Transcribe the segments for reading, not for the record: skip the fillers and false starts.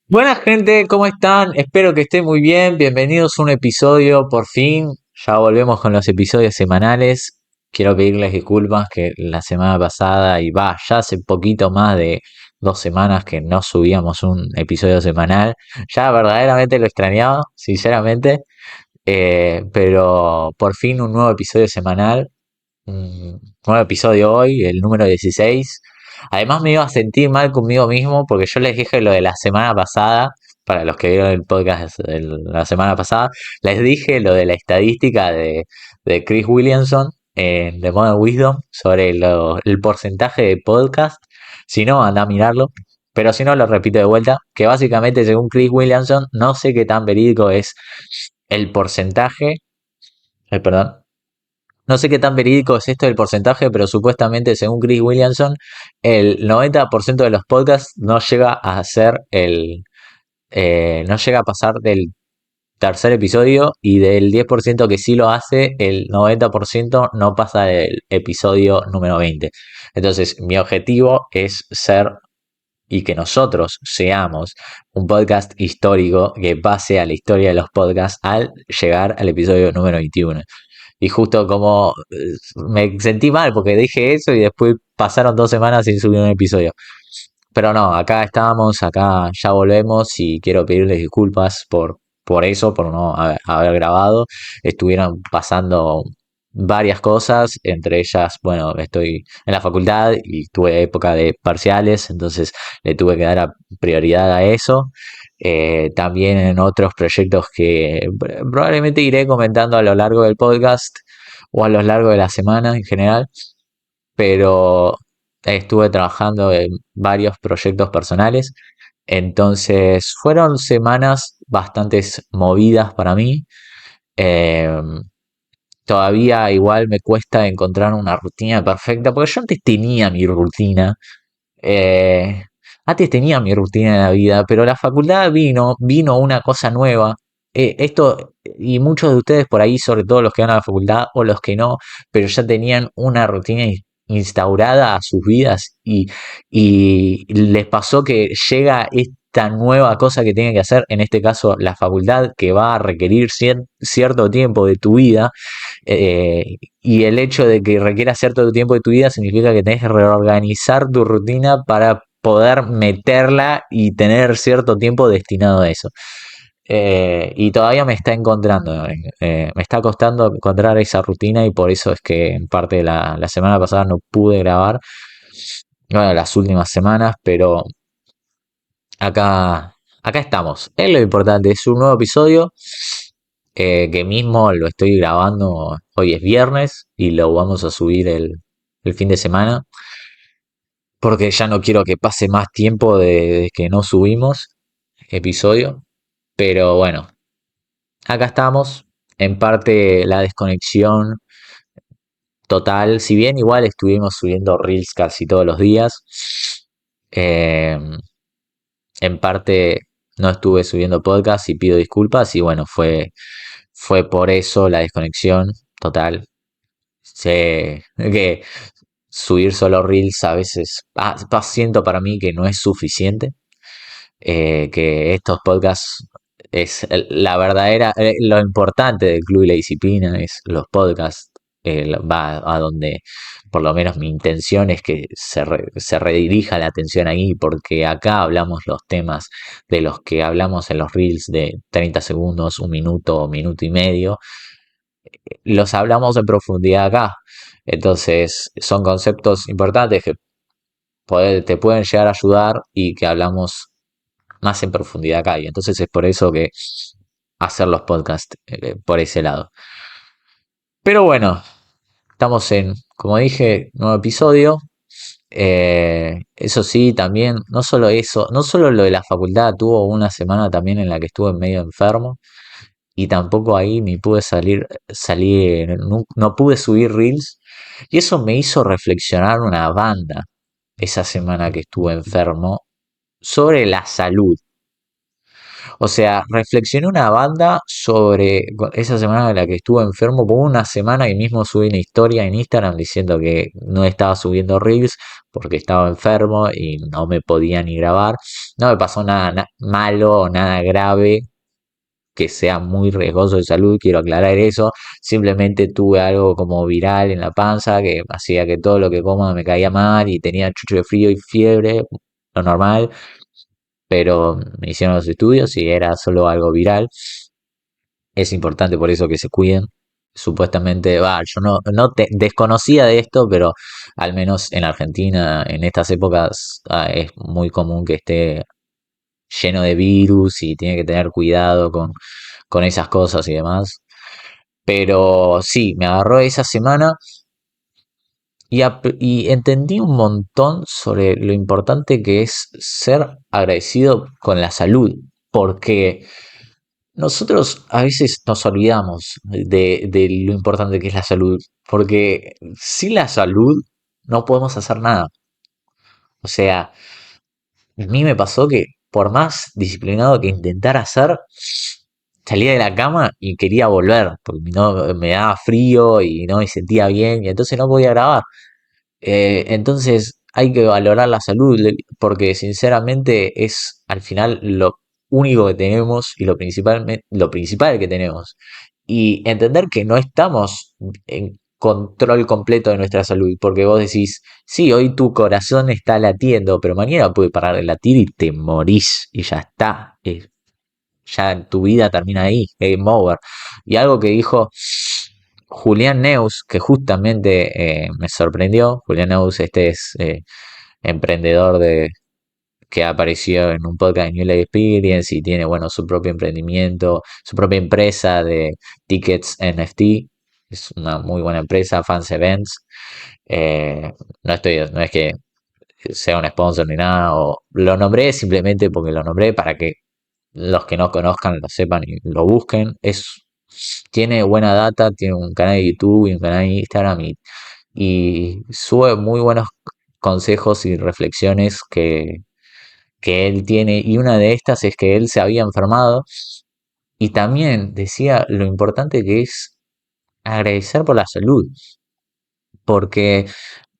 Buenas gente, ¿cómo están? Espero que estén muy bien. Bienvenidos a un episodio, por fin. Ya volvemos con los episodios semanales. Quiero pedirles disculpas que la semana pasada ya hace poquito más de 2 semanas que no subíamos un episodio semanal. Ya verdaderamente lo extrañaba, sinceramente. Pero por fin un nuevo episodio semanal. Un nuevo episodio hoy, el número 16. Además me iba a sentir mal conmigo mismo porque yo les dije lo de la semana pasada, para los que vieron el podcast de la semana pasada, les dije lo de la estadística de Chris Williamson en The Modern Wisdom sobre el porcentaje de podcast. Si no, anda a mirarlo. Pero si no, lo repito de vuelta, que básicamente según Chris Williamson, no sé qué tan verídico es el porcentaje, perdón, no sé qué tan verídico es esto del porcentaje, pero supuestamente, según Chris Williamson, el 90% de los podcasts no llega a ser no llega a pasar del tercer episodio, y del 10% que sí lo hace, el 90% no pasa del episodio número 20. Entonces, mi objetivo es ser y que nosotros seamos un podcast histórico que pase a la historia de los podcasts al llegar al episodio número 21. Y justo como me sentí mal porque dije eso y después pasaron 2 semanas sin subir un episodio. Pero no, acá estamos, acá ya volvemos y quiero pedirles disculpas por eso, por no haber grabado. Estuvieron pasando varias cosas, entre ellas, bueno, estoy en la facultad y tuve época de parciales, entonces le tuve que dar prioridad a eso. También en otros proyectos que probablemente iré comentando a lo largo del podcast o a lo largo de la semana en general, pero estuve trabajando en varios proyectos personales, entonces fueron semanas bastante movidas para mí. Eh, Todavía igual me cuesta encontrar una rutina perfecta, porque yo antes tenía mi rutina. eh, Antes tenía mi rutina en la vida, pero la facultad vino una cosa nueva. Y muchos de ustedes por ahí, sobre todo los que van a la facultad o los que no, pero ya tenían una rutina instaurada a sus vidas, y les pasó que llega esta nueva cosa que tienen que hacer, en este caso la facultad, que va a requerir cierto tiempo de tu vida. Y el hecho de que requiera cierto tiempo de tu vida significa que tenés que reorganizar tu rutina para poder meterla y tener cierto tiempo destinado a eso. Y todavía me está encontrando, me está costando encontrar esa rutina, y por eso es que en parte de la semana pasada no pude grabar, bueno, las últimas semanas, pero acá estamos. Es lo importante, es un nuevo episodio, que mismo lo estoy grabando. Hoy es viernes y lo vamos a subir el fin de semana, porque ya no quiero que pase más tiempo de que no subimos episodio. Pero bueno, acá estamos. En parte la desconexión total, si bien igual estuvimos subiendo reels casi todos los días, eh, en parte no estuve subiendo podcast y pido disculpas, y bueno, fue por eso la desconexión total. Sé que subir solo reels a veces, siento para mí que no es suficiente, que estos podcasts es la verdadera, lo importante del Club y la Disciplina es los podcasts. Va a donde por lo menos mi intención es que se redirija la atención ahí, porque acá hablamos los temas de los que hablamos en los reels de 30 segundos, un minuto, minuto y medio, los hablamos en profundidad acá. Entonces son conceptos importantes que te pueden llegar a ayudar y que hablamos más en profundidad acá. Y entonces es por eso que hacer los podcasts por ese lado. Pero bueno, estamos en, como dije, nuevo episodio. Eso sí, también, no solo eso, no solo lo de la facultad, tuvo una semana también en la que estuve medio enfermo, y tampoco ahí ni pude salir, no pude subir reels, y eso me hizo reflexionar una banda esa semana que estuve enfermo sobre la salud. O sea, reflexioné una banda sobre esa semana en la que estuve enfermo. Por una semana y mismo subí una historia en Instagram diciendo que no estaba subiendo reels porque estaba enfermo y no me podía ni grabar. No me pasó nada malo o nada grave que sea muy riesgoso de salud, quiero aclarar eso. Simplemente tuve algo como viral en la panza que hacía que todo lo que coma me caía mal y tenía chucho de frío y fiebre, lo normal, pero me hicieron los estudios y era solo algo viral. Es importante por eso que se cuiden. Supuestamente, va, yo desconocía de esto, pero al menos en Argentina en estas épocas es muy común que esté lleno de virus y tiene que tener cuidado con esas cosas y demás. Pero sí, me agarró esa semana y entendí un montón sobre lo importante que es ser agradecido con la salud, porque nosotros a veces nos olvidamos de lo importante que es la salud, porque sin la salud no podemos hacer nada. O sea, a mí me pasó que por más disciplinado que intentara ser, salía de la cama y quería volver, porque no, me daba frío y no me sentía bien y entonces no podía grabar. Entonces hay que valorar la salud porque sinceramente es al final lo único que tenemos y lo principal que tenemos. Y entender que no estamos en control completo de nuestra salud, porque vos decís, sí, hoy tu corazón está latiendo, pero mañana puede parar de latir y te morís y ya está. Ya tu vida termina ahí, game over. Y algo que dijo Julián Neus, que justamente me sorprendió. Julián Neus, este es emprendedor que apareció en un podcast de New Life Experience y tiene, bueno, su propio emprendimiento, su propia empresa de tickets NFT. Es una muy buena empresa, Fans Events. No es que sea un sponsor ni nada, o lo nombré simplemente porque lo nombré para que los que no conozcan lo sepan y lo busquen. Tiene buena data, tiene un canal de YouTube y un canal de Instagram y sube muy buenos consejos y reflexiones que él tiene. Y una de estas es que él se había enfermado y también decía lo importante que es agradecer por la salud, porque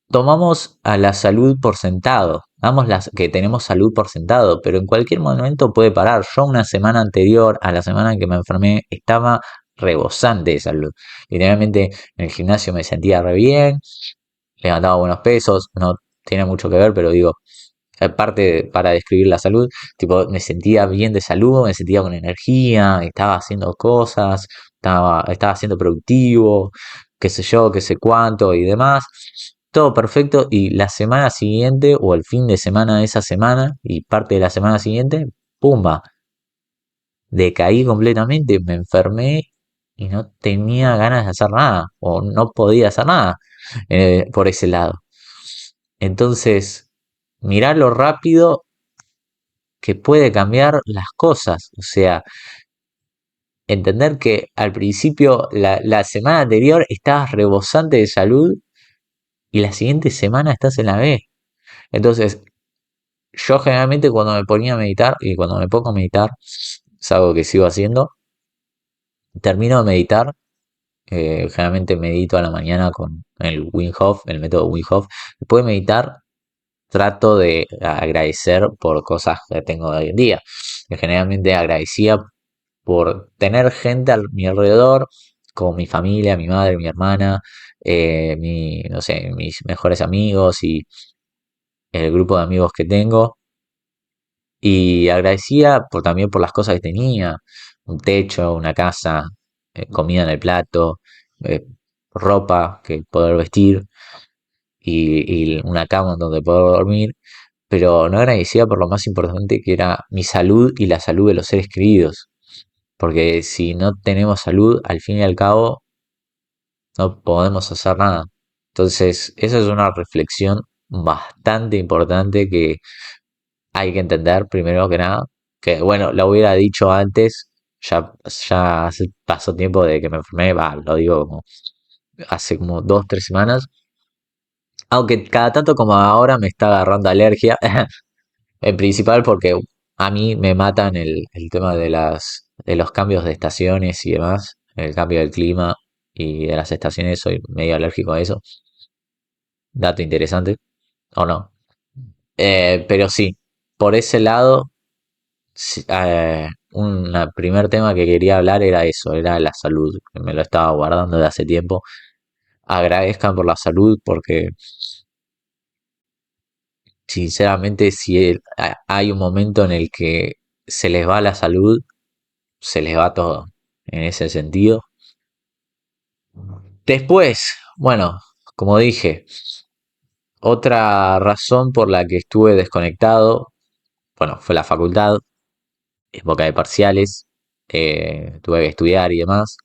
tomamos a la salud por sentado, damos que tenemos salud por sentado, pero en cualquier momento puede parar. Yo una semana anterior a la semana en que me enfermé estaba rebosante de salud. Literalmente en el gimnasio me sentía re bien, levantaba buenos pesos, no tiene mucho que ver, pero digo, aparte para describir la salud, tipo, me sentía bien de salud, me sentía con energía, estaba haciendo cosas, estaba siendo productivo, qué sé yo, qué sé cuánto y demás. Todo perfecto y la semana siguiente o el fin de semana de esa semana y parte de la semana siguiente, pumba, decaí completamente, me enfermé y no tenía ganas de hacer nada o no podía hacer nada por ese lado. Entonces, mirarlo rápido que puede cambiar las cosas. O sea, entender que al principio, la semana anterior estabas rebosante de salud y la siguiente semana estás en la B. Entonces, yo generalmente cuando me ponía a meditar y cuando me pongo a meditar, es algo que sigo haciendo, termino de meditar. Generalmente medito a la mañana con el Wim Hof, el método Wim Hof. Después de meditar, trato de agradecer por cosas que tengo de hoy en día. Que generalmente agradecía por tener gente a mi alrededor, como mi familia, mi madre, mi hermana, no sé, mis mejores amigos y el grupo de amigos que tengo. Y agradecía también por las cosas que tenía, un techo, una casa, comida en el plato, eh, ropa que poder vestir y una cama en donde poder dormir, pero no agradecía por lo más importante que era mi salud y la salud de los seres queridos. Porque si no tenemos salud, al fin y al cabo, no podemos hacer nada. Entonces, esa es una reflexión bastante importante que hay que entender primero que nada. Que bueno, lo hubiera dicho antes, ya pasó tiempo de que me enfermé, va, lo digo como hace como 2, 3 semanas. Aunque cada tanto como ahora me está agarrando alergia, en principal porque a mí me matan el tema de los cambios de estaciones y demás, el cambio del clima y de las estaciones, soy medio alérgico a eso. Dato interesante, ¿o no? Pero sí, por ese lado, sí, un primer tema que quería hablar era eso, era la salud, que me lo estaba guardando de hace tiempo. Agradezcan por la salud porque sinceramente si hay un momento en el que se les va la salud, se les va todo en ese sentido. Después, bueno, como dije, otra razón por la que estuve desconectado, bueno, fue la facultad, época de parciales, tuve que estudiar y demás.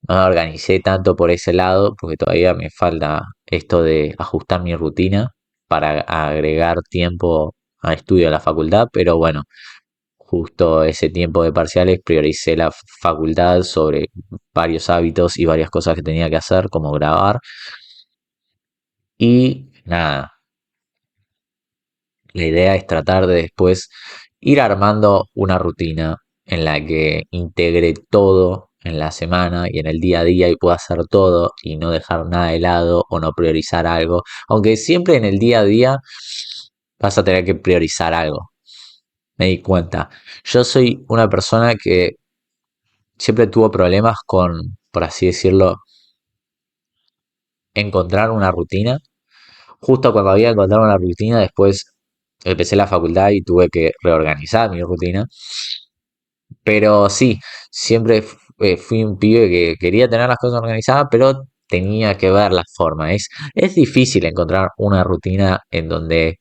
No me organicé tanto por ese lado porque todavía me falta esto de ajustar mi rutina para agregar tiempo a estudio a la facultad, pero bueno, justo ese tiempo de parciales prioricé la facultad sobre varios hábitos y varias cosas que tenía que hacer, como grabar. Y nada, la idea es tratar de después ir armando una rutina en la que integre todo en la semana y en el día a día y pueda hacer todo y no dejar nada de lado o no priorizar algo. Aunque siempre en el día a día vas a tener que priorizar algo. Me di cuenta. Yo soy una persona que siempre tuvo problemas con, por así decirlo, encontrar una rutina. Justo cuando había encontrado una rutina, después empecé la facultad y tuve que reorganizar mi rutina. Pero sí, siempre fui un pibe que quería tener las cosas organizadas, pero tenía que ver la forma. Es difícil encontrar una rutina en donde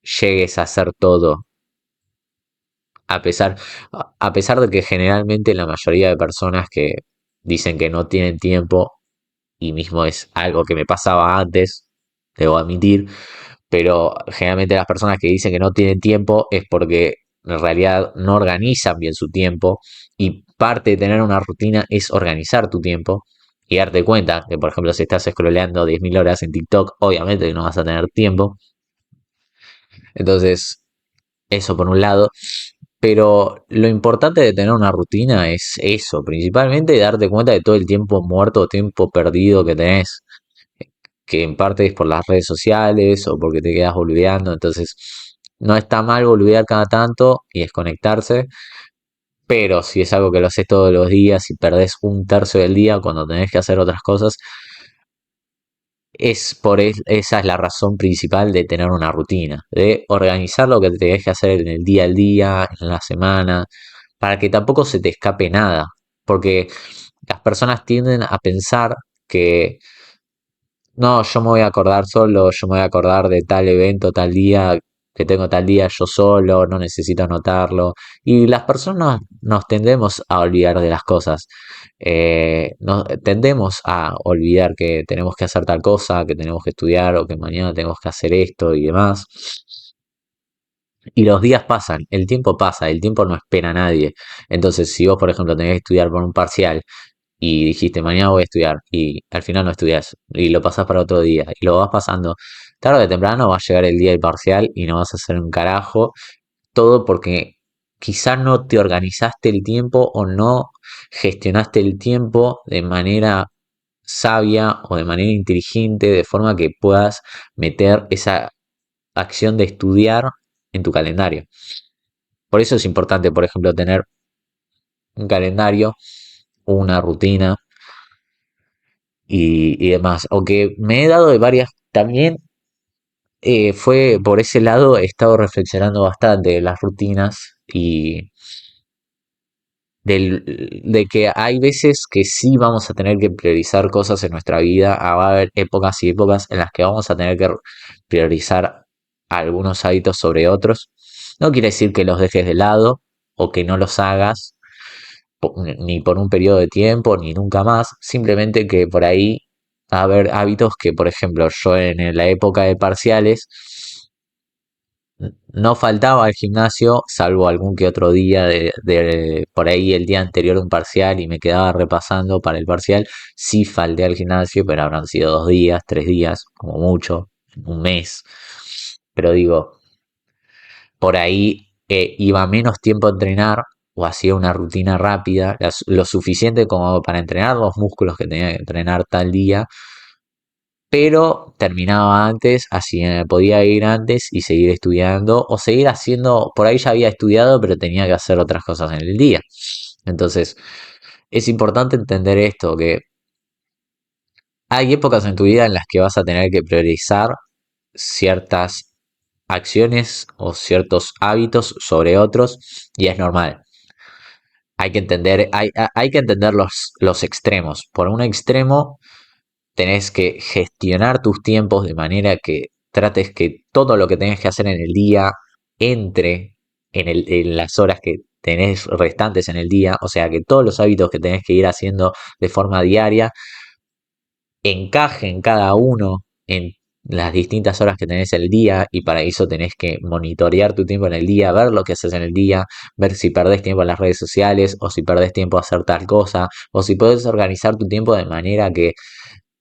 llegues a hacer todo, a pesar, a pesar de que generalmente la mayoría de personas que dicen que no tienen tiempo, y mismo es algo que me pasaba antes, debo admitir, pero generalmente las personas que dicen que no tienen tiempo es porque en realidad no organizan bien su tiempo y parte de tener una rutina es organizar tu tiempo y darte cuenta que, por ejemplo, si estás scrolleando 10.000 horas en TikTok, obviamente que no vas a tener tiempo. Entonces, eso por un lado. Pero lo importante de tener una rutina es eso, principalmente darte cuenta de todo el tiempo muerto o tiempo perdido que tenés, que en parte es por las redes sociales o porque te quedas boludeando, entonces no está mal boludear cada tanto y desconectarse, pero si es algo que lo haces todos los días y perdés un tercio del día cuando tenés que hacer otras cosas, esa es la razón principal de tener una rutina, de organizar lo que tenés que hacer en el día al día, en la semana, para que tampoco se te escape nada, porque las personas tienden a pensar que no, yo me voy a acordar solo, yo me voy a acordar de tal evento, tal día, que tengo tal día yo solo, no necesito anotarlo. Y las personas nos tendemos a olvidar de las cosas. Tendemos a olvidar que tenemos que hacer tal cosa, que tenemos que estudiar o que mañana tenemos que hacer esto y demás. Y los días pasan, el tiempo pasa, el tiempo no espera a nadie. Entonces, si vos, por ejemplo, tenés que estudiar por un parcial y dijiste mañana voy a estudiar y al final no estudias y lo pasas para otro día y lo vas pasando, tarde o temprano va a llegar el día del parcial y no vas a hacer un carajo, todo porque quizá no te organizaste el tiempo o no gestionaste el tiempo de manera sabia o de manera inteligente, de forma que puedas meter esa acción de estudiar en tu calendario. Por eso es importante, por ejemplo, tener un calendario, una rutina y demás. Aunque me he dado de varias, también fue por ese lado, he estado reflexionando bastante de las rutinas y de que hay veces que sí vamos a tener que priorizar cosas en nuestra vida. Va a haber épocas y épocas en las que vamos a tener que priorizar algunos hábitos sobre otros. No quiere decir que los dejes de lado o que no los hagas ni por un periodo de tiempo, ni nunca más. Simplemente que por ahí va a haber hábitos que, por ejemplo, yo en la época de parciales no faltaba al gimnasio, salvo algún que otro día por ahí el día anterior de un parcial y me quedaba repasando para el parcial. Sí falté al gimnasio, pero habrán sido 2 días, 3 días, como mucho, un mes. Pero digo, por ahí iba menos tiempo a entrenar o hacía una rutina rápida, lo suficiente como para entrenar los músculos que tenía que entrenar tal día, pero terminaba antes, así me podía ir antes y seguir estudiando o seguir haciendo, por ahí ya había estudiado, pero tenía que hacer otras cosas en el día. Entonces, es importante entender esto, que hay épocas en tu vida en las que vas a tener que priorizar ciertas acciones o ciertos hábitos sobre otros y es normal. Hay que entender los extremos. Por un extremo, tenés que gestionar tus tiempos de manera que trates que todo lo que tenés que hacer en el día entre en las horas que tenés restantes en el día, o sea que todos los hábitos que tenés que ir haciendo de forma diaria encajen cada uno en las distintas horas que tenés el día y para eso tenés que monitorear tu tiempo en el día, ver lo que haces en el día, ver si perdés tiempo en las redes sociales o si perdés tiempo a hacer tal cosa o si puedes organizar tu tiempo de manera que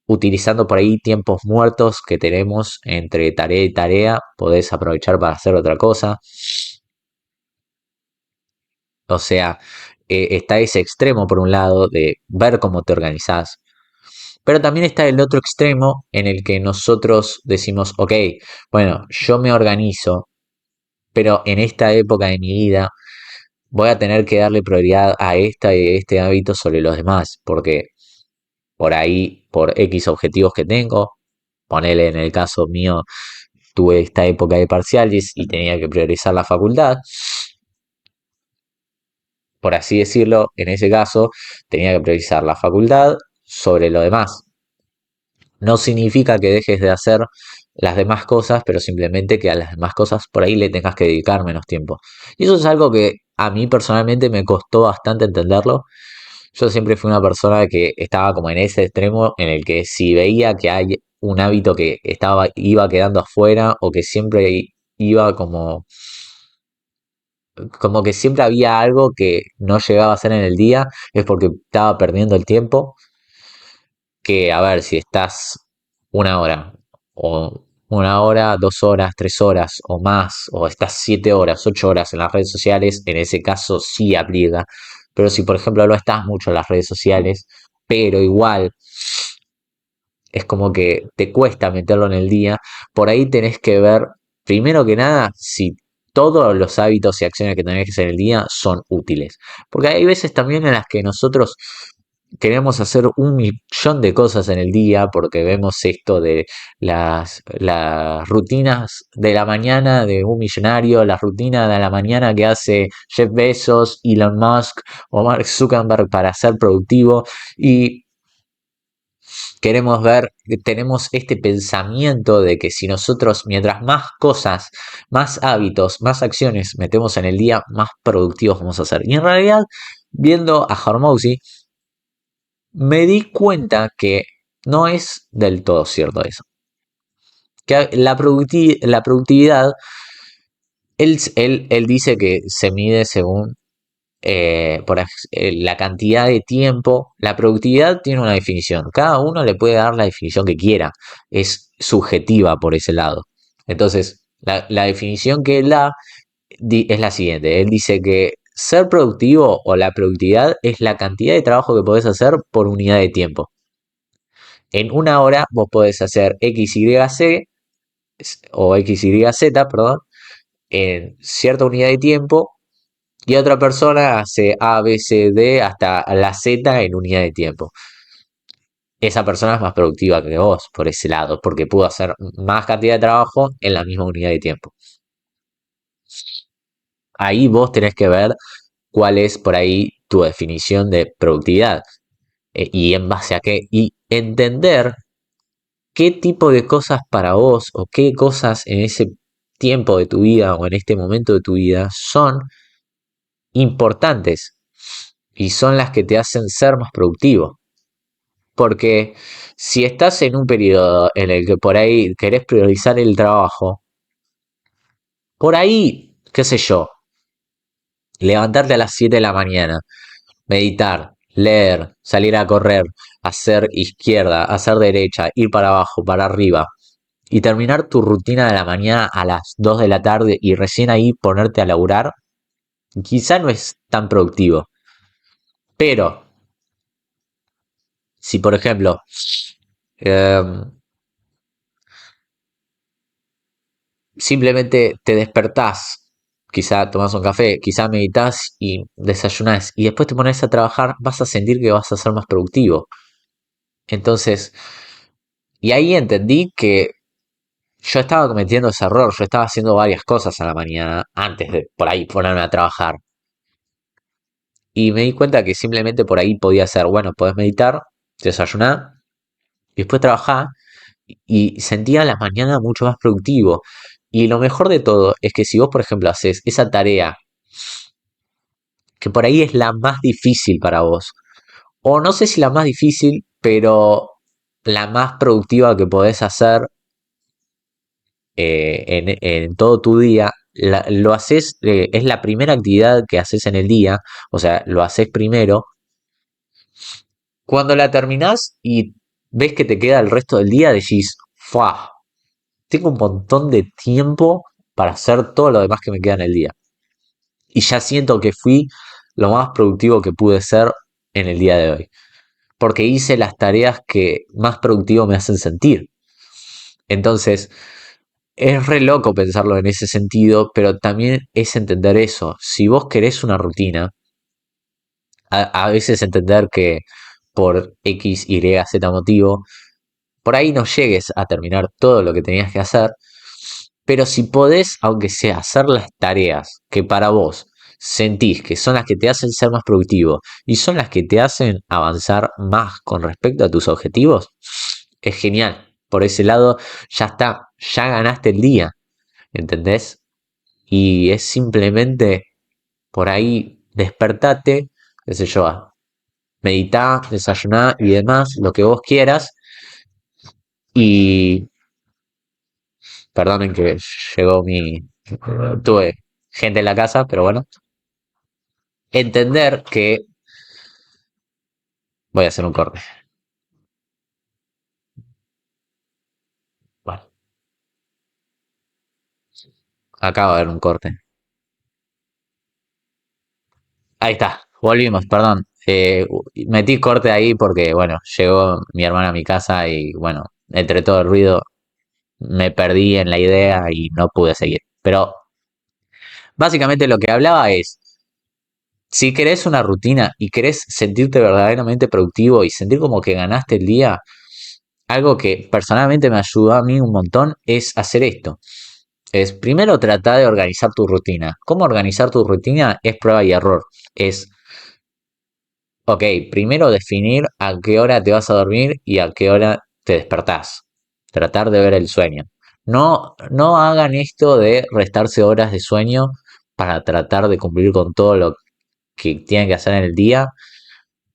utilizando por ahí tiempos muertos que tenemos entre tarea y tarea, podés aprovechar para hacer otra cosa. O sea, está ese extremo por un lado de ver cómo te organizás, pero también está el otro extremo en el que nosotros decimos, ok, bueno, yo me organizo, pero en esta época de mi vida voy a tener que darle prioridad a este hábito sobre los demás, porque por ahí, por X objetivos que tengo, ponele en el caso mío, tuve esta época de parciales y tenía que priorizar la facultad, por así decirlo, en ese caso tenía que priorizar la facultad sobre lo demás. No significa que dejes de hacer las demás cosas, pero simplemente que a las demás cosas por ahí le tengas que dedicar menos tiempo. Y eso es algo que a mí personalmente me costó bastante entenderlo. Yo siempre fui una persona que estaba como en ese extremo en el que si veía que hay un hábito que iba quedando afuera o que siempre iba como que siempre había algo que no llegaba a hacer en el día, es porque estaba perdiendo el tiempo que, a ver, si estás una hora, o una hora, 2 horas, 3 horas, o más, o estás 7 horas, 8 horas en las redes sociales, en ese caso sí aplica. Pero si, por ejemplo, no estás mucho en las redes sociales, pero igual es como que te cuesta meterlo en el día, por ahí tenés que ver, primero que nada, si todos los hábitos y acciones que tenés que hacer en el día son útiles. Porque hay veces también en las que nosotros queremos hacer un millón de cosas en el día porque vemos esto de las rutinas de la mañana de un millonario, la rutina de la mañana que hace Jeff Bezos, Elon Musk o Mark Zuckerberg para ser productivo y queremos ver, tenemos este pensamiento de que si nosotros mientras más cosas, más hábitos, más acciones metemos en el día, más productivos vamos a ser. Y en realidad, viendo a Hormozzi, me di cuenta que no es del todo cierto eso. Que la productividad, él dice que se mide según la cantidad de tiempo. La productividad tiene una definición. Cada uno le puede dar la definición que quiera. Es subjetiva por ese lado. Entonces, la definición que él da es la siguiente. Él dice que ser productivo o la productividad es la cantidad de trabajo que podés hacer por unidad de tiempo. En una hora vos podés hacer X, Y, Z o X, Y, Z, perdón, en cierta unidad de tiempo y otra persona hace A, B, C, D hasta la Z en unidad de tiempo. Esa persona es más productiva que vos por ese lado, porque pudo hacer más cantidad de trabajo en la misma unidad de tiempo. Ahí vos tenés que ver cuál es por ahí tu definición de productividad y en base a qué. Y entender qué tipo de cosas para vos o qué cosas en ese tiempo de tu vida o en este momento de tu vida son importantes y son las que te hacen ser más productivo. Porque si estás en un periodo en el que por ahí querés priorizar el trabajo, por ahí, qué sé yo, levantarte a las 7 de la mañana, meditar, leer, salir a correr, hacer izquierda, hacer derecha, ir para abajo, para arriba, y terminar tu rutina de la mañana a las 2 de la tarde y recién ahí ponerte a laburar, quizá no es tan productivo. Pero si, por ejemplo, eh, simplemente te despertás, quizá tomás un café, quizá meditas y desayunás y después te pones a trabajar, vas a sentir que vas a ser más productivo. Entonces, y ahí entendí que yo estaba cometiendo ese error, yo estaba haciendo varias cosas a la mañana antes de por ahí ponerme a trabajar. Y me di cuenta que simplemente por ahí podía ser, bueno, podés meditar, desayunar y después trabajar y sentía las mañanas mucho más productivo. Y lo mejor de todo es que si vos, por ejemplo, haces esa tarea que por ahí es la más difícil para vos, o no sé si la más difícil, pero la más productiva que podés hacer en todo tu día, lo haces, es la primera actividad que haces en el día, o sea, lo haces primero. Cuando la terminás y ves que te queda el resto del día, decís, ¡fua! Tengo un montón de tiempo para hacer todo lo demás que me queda en el día. Y ya siento que fui lo más productivo que pude ser en el día de hoy. Porque hice las tareas que más productivo me hacen sentir. Entonces, es re loco pensarlo en ese sentido, pero también es entender eso. Si vos querés una rutina, a veces entender que por X, Y, Z motivo, por ahí no llegues a terminar todo lo que tenías que hacer, pero si podés, aunque sea hacer las tareas que para vos sentís que son las que te hacen ser más productivo y son las que te hacen avanzar más con respecto a tus objetivos, es genial. Por ese lado, ya está, ya ganaste el día, ¿entendés? Y es simplemente por ahí despertate, qué sé yo, meditá, desayuná y demás, lo que vos quieras. Y perdonen que llegó tuve gente en la casa, pero bueno, entender que voy a hacer un corte. Bueno, acaba de haber un corte. Ahí está, volvimos, perdón. Metí corte ahí porque, bueno, llegó mi hermana a mi casa y, bueno, entre todo el ruido me perdí en la idea y no pude seguir. Pero básicamente lo que hablaba es, si querés una rutina y querés sentirte verdaderamente productivo y sentir como que ganaste el día, algo que personalmente me ayudó a mí un montón es hacer esto. Es primero tratar de organizar tu rutina. ¿Cómo organizar tu rutina? Es prueba y error. Es, ok, primero definir a qué hora te vas a dormir y a qué hora te despertás. Tratar de ver el sueño. No hagan esto de restarse horas de sueño para tratar de cumplir con todo lo que tienen que hacer en el día,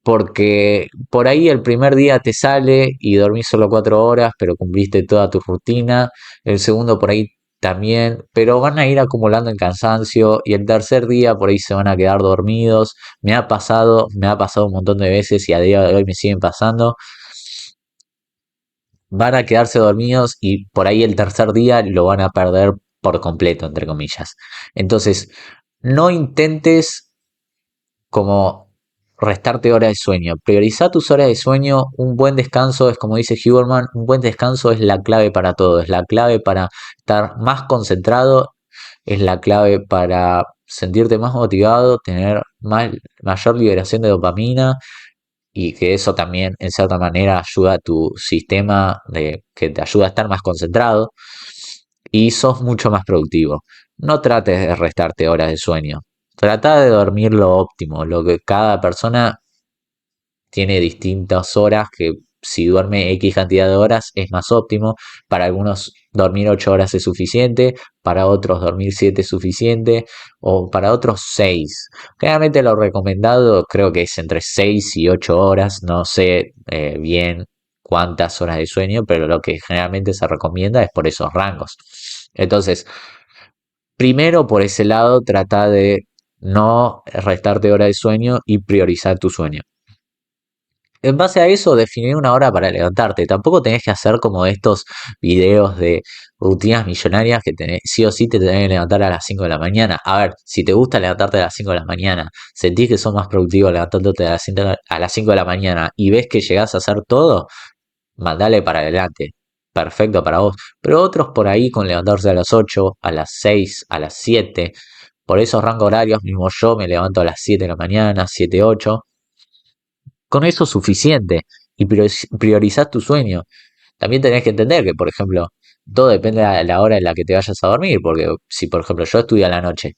porque por ahí el primer día te sale y dormís solo 4 horas, pero cumpliste toda tu rutina, el segundo por ahí también, pero van a ir acumulando en cansancio y el tercer día por ahí se van a quedar dormidos. Me ha pasado un montón de veces y a día de hoy me siguen pasando. Van a quedarse dormidos y por ahí el tercer día lo van a perder por completo, entre comillas. Entonces, no intentes como restarte horas de sueño. Prioriza tus horas de sueño. Un buen descanso es como dice Huberman, un buen descanso es la clave para todo, es la clave para estar más concentrado, es la clave para sentirte más motivado, tener mayor liberación de dopamina y que eso también en cierta manera ayuda a tu sistema de que te ayuda a estar más concentrado y sos mucho más productivo. No trates de restarte horas de sueño. Trata de dormir lo óptimo, lo que cada persona tiene distintas horas que si duerme X cantidad de horas es más óptimo. Para algunos dormir 8 horas es suficiente, para otros dormir 7 es suficiente o para otros 6. Generalmente lo recomendado creo que es entre 6 y 8 horas, no sé bien cuántas horas de sueño, pero lo que generalmente se recomienda es por esos rangos. Entonces, primero por ese lado, trata de no restarte horas de sueño y priorizar tu sueño. En base a eso, definir una hora para levantarte. Tampoco tenés que hacer como estos videos de rutinas millonarias que tenés, sí o sí te tenés que levantar a las 5 de la mañana. A ver, si te gusta levantarte a las 5 de la mañana, sentís que sos más productivo levantándote a las 5 de la mañana y ves que llegás a hacer todo, mandale para adelante. Perfecto para vos. Pero otros por ahí con levantarse a las 8, a las 6, a las 7. Por esos rangos horarios, mismo yo me levanto a las 7 de la mañana, 7 8. Con eso es suficiente y priorizás tu sueño. También tenés que entender que, por ejemplo, todo depende de la hora en la que te vayas a dormir, porque si, por ejemplo, yo estudio a la noche,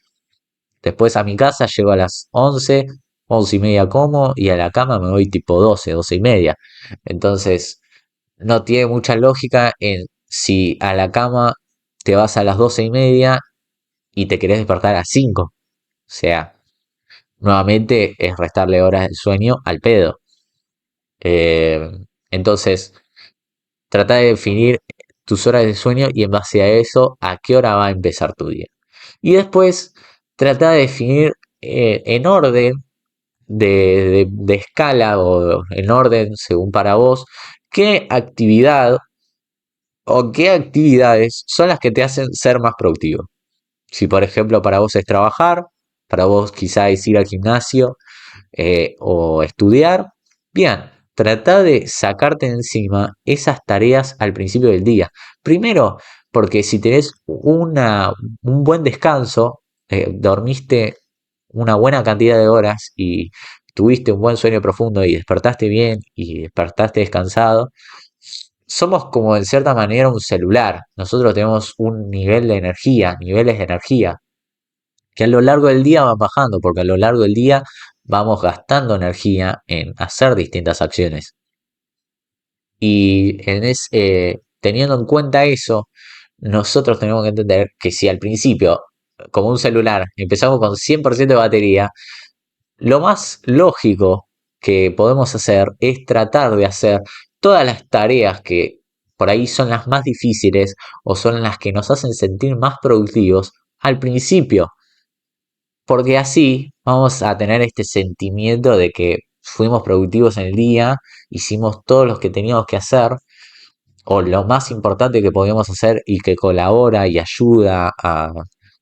después a mi casa llego a las 11, 11 y media como, y a la cama me voy tipo 12, 12 y media. Entonces, no tiene mucha lógica en si a la cama te vas a las 12 y media y te querés despertar a las 5. O sea, nuevamente es restarle horas de sueño al pedo. Eh, entonces, trata de definir tus horas de sueño y en base a eso, a qué hora va a empezar tu día. Y después, trata de definir en orden de escala o en orden según para vos, qué actividad o qué actividades son las que te hacen ser más productivo. Si por ejemplo para vos es trabajar, para vos quizá es ir al gimnasio, o estudiar, bien, trata de sacarte encima esas tareas al principio del día. Primero, porque si tenés un buen descanso, dormiste una buena cantidad de horas y tuviste un buen sueño profundo y despertaste bien y despertaste descansado, somos como en cierta manera un celular. Nosotros tenemos un nivel de energía, niveles de energía que a lo largo del día van bajando, porque a lo largo del día vamos gastando energía en hacer distintas acciones. Y teniendo en cuenta eso, nosotros tenemos que entender que si al principio, como un celular, empezamos con 100% de batería, lo más lógico que podemos hacer es tratar de hacer todas las tareas que por ahí son las más difíciles o son las que nos hacen sentir más productivos al principio, porque así vamos a tener este sentimiento de que fuimos productivos en el día, hicimos todo lo que teníamos que hacer, o lo más importante que podíamos hacer y que colabora y ayuda a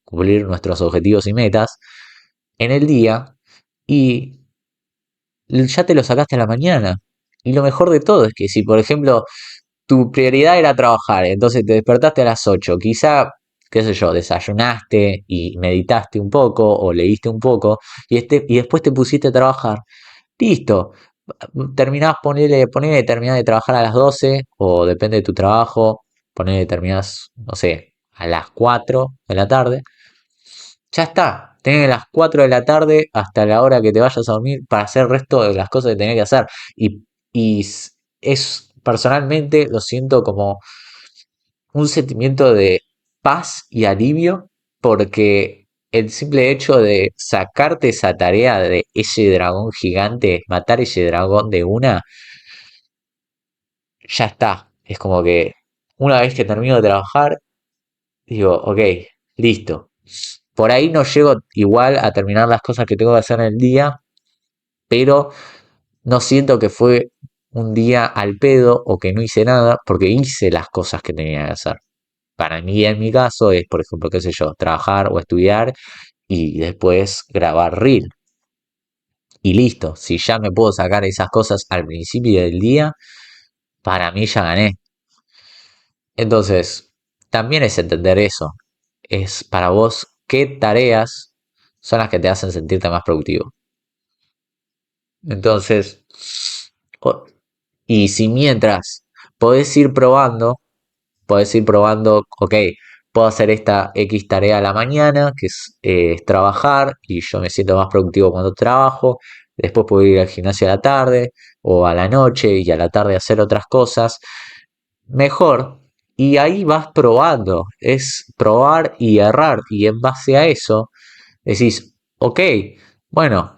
cumplir nuestros objetivos y metas en el día, y ya te lo sacaste a la mañana. Y lo mejor de todo es que si, por ejemplo, tu prioridad era trabajar, entonces te despertaste a las 8, quizá, qué sé yo, desayunaste y meditaste un poco o leíste un poco y después te pusiste a trabajar, listo, terminás, terminás de trabajar a las 12 o depende de tu trabajo, ponele, terminás, no sé, a las 4 de la tarde, ya está. Tenés las 4 de la tarde hasta la hora que te vayas a dormir para hacer el resto de las cosas que tenés que hacer. Y personalmente lo siento como un sentimiento de paz y alivio porque el simple hecho de sacarte esa tarea de ese dragón gigante, matar ese dragón de una, ya está. Es como que una vez que termino de trabajar, digo, ok, listo. Por ahí no llego igual a terminar las cosas que tengo que hacer en el día, pero no siento que fue un día al pedo o que no hice nada porque hice las cosas que tenía que hacer. Para mí, en mi caso, es, por ejemplo, qué sé yo, trabajar o estudiar y después grabar reel. Y listo, si ya me puedo sacar esas cosas al principio del día, para mí ya gané. Entonces, también es entender eso. Es para vos qué tareas son las que te hacen sentirte más productivo. Entonces, o- y si mientras podés ir probando, ok, puedo hacer esta X tarea a la mañana, que es trabajar, y yo me siento más productivo cuando trabajo, después puedo ir al gimnasio a la tarde, o a la noche, y a la tarde hacer otras cosas, mejor. Y ahí vas probando, es probar y errar, y en base a eso decís, ok, bueno,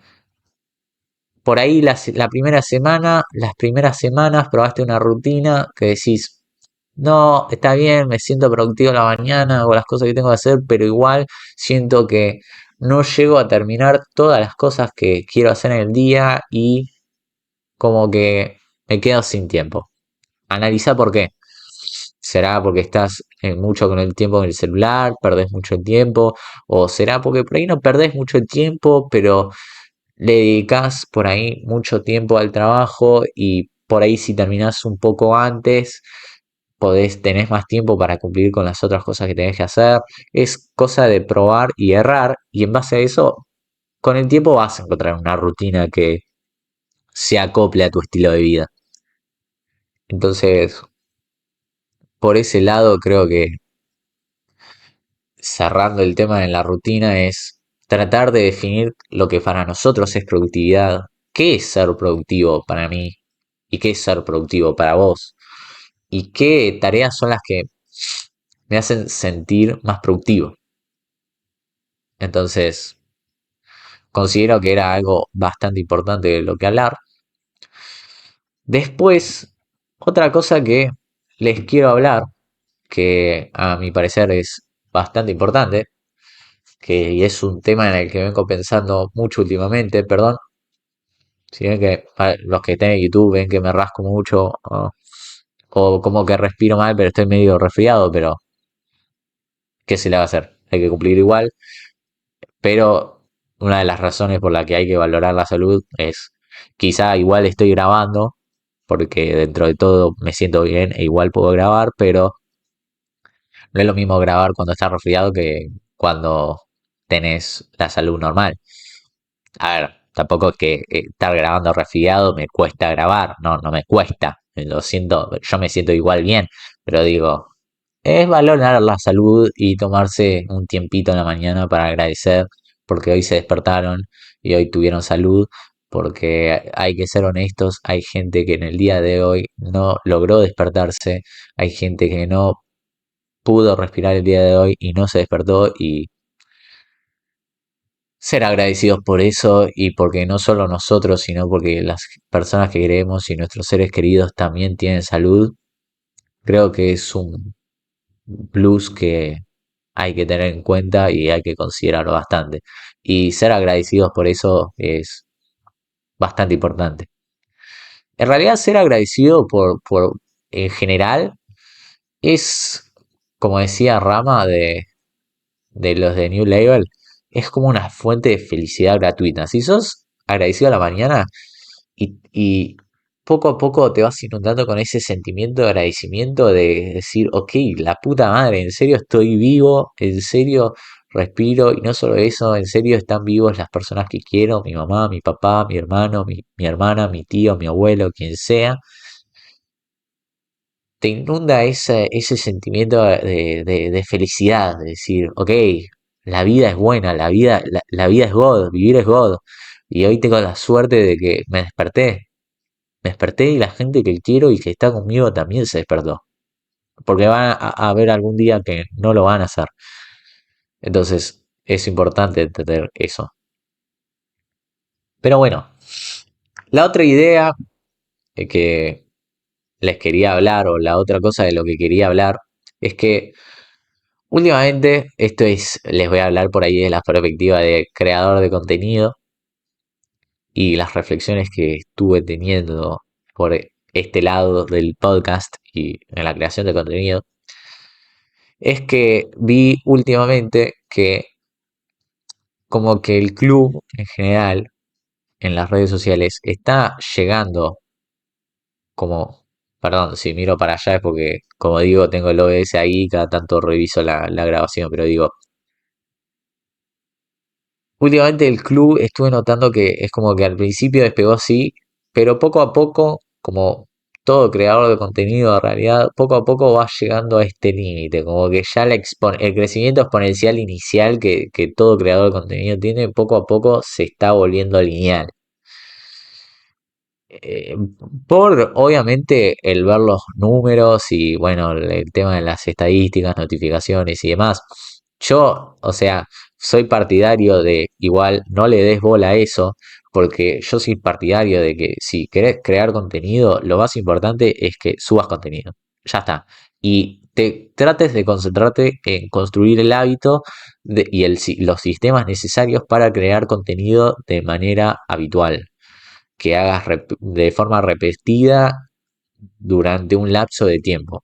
por ahí la primera semana, las primeras semanas probaste una rutina que decís, no, está bien, me siento productivo en la mañana, hago las cosas que tengo que hacer, pero igual siento que no llego a terminar todas las cosas que quiero hacer en el día y como que me quedo sin tiempo. Analiza por qué. ¿Será porque estás mucho con el tiempo en el celular, perdés mucho tiempo? ¿O será porque por ahí no perdés mucho tiempo, pero le dedicás por ahí mucho tiempo al trabajo y por ahí si terminás un poco antes, tenés más tiempo para cumplir con las otras cosas que tenés que hacer? Es cosa de probar y errar y en base a eso, con el tiempo vas a encontrar una rutina que se acople a tu estilo de vida. Entonces, por ese lado creo que cerrando el tema de la rutina es tratar de definir lo que para nosotros es productividad. ¿Qué es ser productivo para mí? ¿Y qué es ser productivo para vos? ¿Y qué tareas son las que me hacen sentir más productivo? Entonces, considero que era algo bastante importante de lo que hablar. Después, otra cosa que les quiero hablar, que a mi parecer es bastante importante, que y es un tema en el que vengo pensando mucho últimamente, perdón, si ven que los que estén en YouTube ven que me rasco mucho o como que respiro mal, pero estoy medio resfriado, pero ¿qué se le va a hacer? Hay que cumplir igual, pero una de las razones por la que hay que valorar la salud es quizá igual estoy grabando, porque dentro de todo me siento bien e igual puedo grabar, pero no es lo mismo grabar cuando estás resfriado que cuando tenés la salud normal. A ver, tampoco es que estar grabando resfriado me cuesta grabar, no, no me cuesta, lo siento, yo me siento igual bien, pero digo, es valorar la salud y tomarse un tiempito en la mañana para agradecer porque hoy se despertaron y hoy tuvieron salud, porque hay que ser honestos, hay gente que en el día de hoy no logró despertarse, hay gente que no pudo respirar el día de hoy y no se despertó y ser agradecidos por eso y porque no solo nosotros, sino porque las personas que queremos y nuestros seres queridos también tienen salud, creo que es un plus que hay que tener en cuenta y hay que considerarlo bastante. Y ser agradecidos por eso es bastante importante. En realidad, ser agradecido por en general es, como decía Rama de los de New Label, es como una fuente de felicidad gratuita. Si sos agradecido a la mañana y poco a poco te vas inundando con ese sentimiento de agradecimiento de decir, ok, la puta madre, en serio estoy vivo, en serio respiro y no solo eso, en serio están vivos las personas que quiero, mi mamá, mi papá, mi hermano, mi hermana, mi tío, mi abuelo, quien sea, te inunda ese sentimiento de felicidad, de decir, ok, la vida es buena, la vida es God, vivir es God. Y hoy tengo la suerte de que me desperté y la gente que quiero y que está conmigo también se despertó. Porque van a haber algún día que no lo van a hacer. Entonces es importante entender eso. Pero bueno, la otra idea que les quería hablar o la otra cosa de lo que quería hablar es que últimamente, les voy a hablar por ahí de la perspectiva de creador de contenido y las reflexiones que estuve teniendo por este lado del podcast y en la creación de contenido, es que vi últimamente que como que el club en general en las redes sociales está llegando como, perdón, si miro para allá es porque, como digo, tengo el OBS ahí, cada tanto reviso la grabación, pero digo, últimamente el club estuve notando que es como que al principio despegó así, pero poco a poco, como todo creador de contenido en realidad, poco a poco va llegando a este límite, como que ya el crecimiento exponencial inicial que todo creador de contenido tiene, poco a poco se está volviendo lineal. eh, por obviamente el ver los números y bueno, el tema de las estadísticas, notificaciones y demás. Yo, o sea, soy partidario de igual no le des bola a eso, porque yo soy partidario de que si querés crear contenido, lo más importante es que subas contenido. Ya está. Y te trates de concentrarte en construir el hábito los sistemas necesarios para crear contenido de manera habitual. que hagas de forma repetida durante un lapso de tiempo.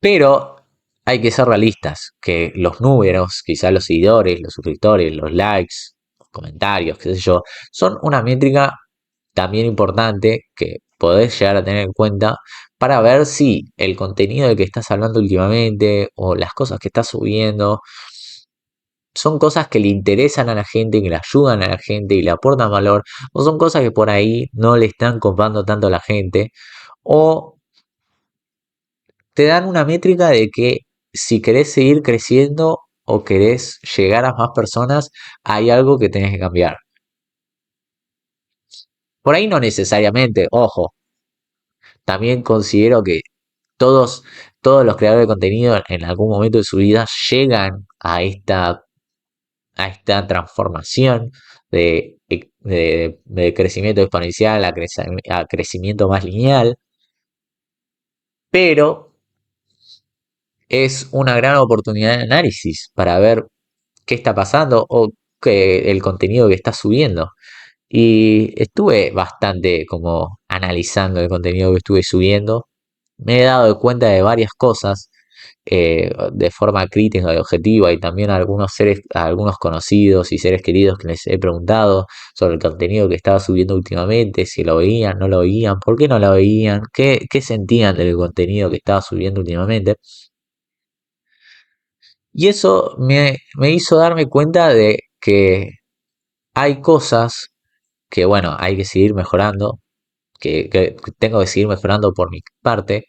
Pero hay que ser realistas, que los números, quizás los seguidores, los suscriptores, los likes, los comentarios, qué sé yo, son una métrica también importante que podés llegar a tener en cuenta para ver si el contenido del que estás hablando últimamente o las cosas que estás subiendo son cosas que le interesan a la gente, que le ayudan a la gente y le aportan valor, o son cosas que por ahí no le están comprando tanto a la gente, o te dan una métrica de que si querés seguir creciendo o querés llegar a más personas, hay algo que tenés que cambiar. Por ahí no necesariamente, ojo, también considero que todos, todos los creadores de contenido en algún momento de su vida llegan a esta transformación de crecimiento exponencial a crecimiento más lineal, pero es una gran oportunidad de análisis para ver qué está pasando o que el contenido que está subiendo. Y estuve bastante como analizando el contenido que estuve subiendo. Me he dado cuenta de varias cosas de forma crítica y objetiva y también a algunos conocidos y seres queridos que les he preguntado sobre el contenido que estaba subiendo últimamente, si lo veían, no lo veían, por qué no lo veían, qué sentían del contenido que estaba subiendo últimamente. Y eso me hizo darme cuenta de que hay cosas que, bueno, hay que seguir mejorando, que tengo que seguir mejorando por mi parte.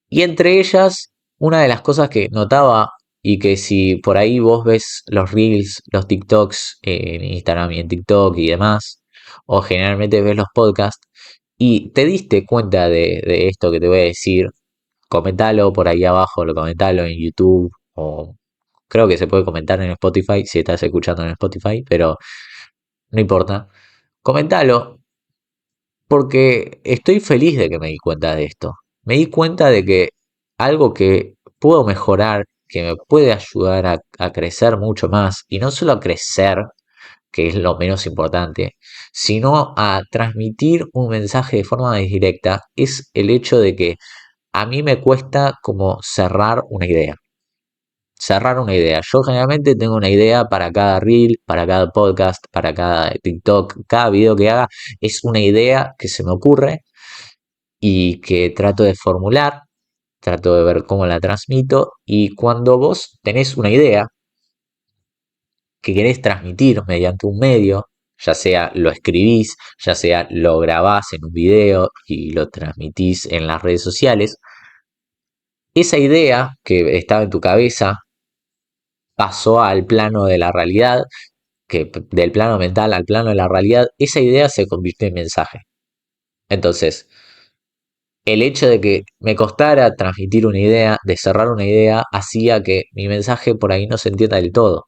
Y entre ellas, una de las cosas que notaba y que si por ahí vos ves los reels, los TikToks en Instagram y en TikTok y demás, o generalmente ves los podcasts, y te diste cuenta de esto que te voy a decir, comentalo por ahí abajo, lo comentalo en YouTube, o creo que se puede comentar en Spotify si estás escuchando en Spotify, pero no importa. Comentalo, porque estoy feliz de que me di cuenta de esto. Me di cuenta de que algo que puedo mejorar, que me puede ayudar a crecer mucho más, y no solo a crecer, que es lo menos importante, sino a transmitir un mensaje de forma directa, es el hecho de que a mí me cuesta como cerrar una idea. Cerrar una idea. Yo generalmente tengo una idea para cada reel, para cada podcast, para cada TikTok, cada video que haga, es una idea que se me ocurre y que trato de formular, trato de ver cómo la transmito y cuando vos tenés una idea que querés transmitir mediante un medio, ya sea lo escribís, ya sea lo grabás en un video y lo transmitís en las redes sociales, esa idea que estaba en tu cabeza pasó al plano de la realidad, que del plano mental al plano de la realidad, esa idea se convirtió en mensaje. Entonces, el hecho de que me costara transmitir una idea, de cerrar una idea, hacía que mi mensaje por ahí no se entienda del todo.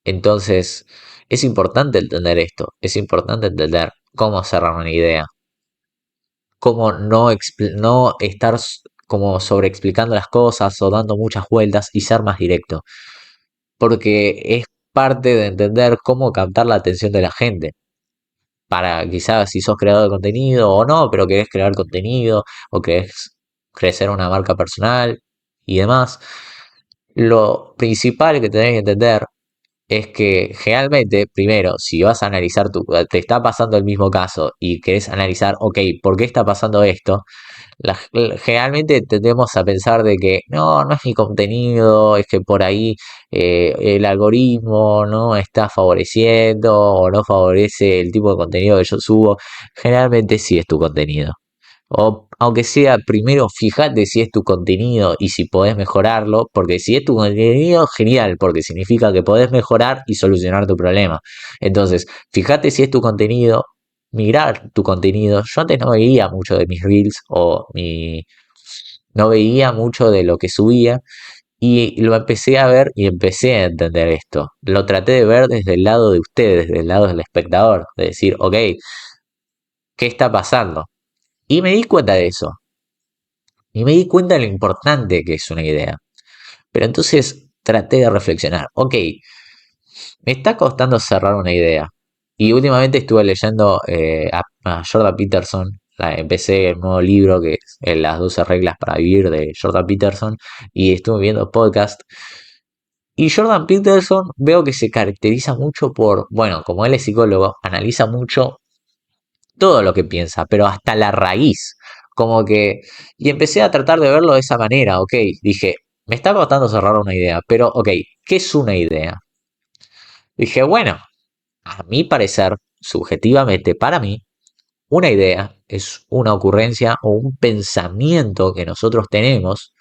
Entonces, es importante entender esto, es importante entender cómo cerrar una idea, cómo no estar como sobreexplicando las cosas o dando muchas vueltas y ser más directo, porque es parte de entender cómo captar la atención de la gente. Para quizás si sos creador de contenido o no, pero querés crear contenido o querés crecer una marca personal y demás. Lo principal que tenés que entender es que generalmente, primero, si vas a analizar te está pasando el mismo caso y querés analizar, ok, ¿por qué está pasando esto? Generalmente tendemos a pensar de que no es mi contenido, es que por ahí el algoritmo no está favoreciendo o no favorece el tipo de contenido que yo subo. Generalmente sí es tu contenido. O aunque sea, primero fíjate si es tu contenido y si podés mejorarlo, porque si es tu contenido, genial, porque significa que podés mejorar y solucionar tu problema. Entonces, fíjate si es tu contenido, mirar tu contenido. Yo antes no veía mucho de mis reels no veía mucho de lo que subía y lo empecé a ver y empecé a entender esto. Lo traté de ver desde el lado de ustedes, desde el lado del espectador, de decir, ok, ¿qué está pasando? Y me di cuenta de eso. Y me di cuenta de lo importante que es una idea. Pero entonces traté de reflexionar. Ok, Me está costando cerrar una idea. Y últimamente estuve leyendo a Jordan Peterson. Empecé el nuevo libro que es Las 12 reglas para vivir de Jordan Peterson. Y estuve viendo podcast. Y Jordan Peterson veo que se caracteriza mucho por, bueno, como él es psicólogo, analiza mucho todo lo que piensa, pero hasta la raíz. Como que, y empecé a tratar de verlo de esa manera, ok, dije, me está costando cerrar una idea, pero ok, ¿qué es una idea? Dije, bueno, a mi parecer, subjetivamente para mí, una idea es una ocurrencia o un pensamiento que nosotros tenemos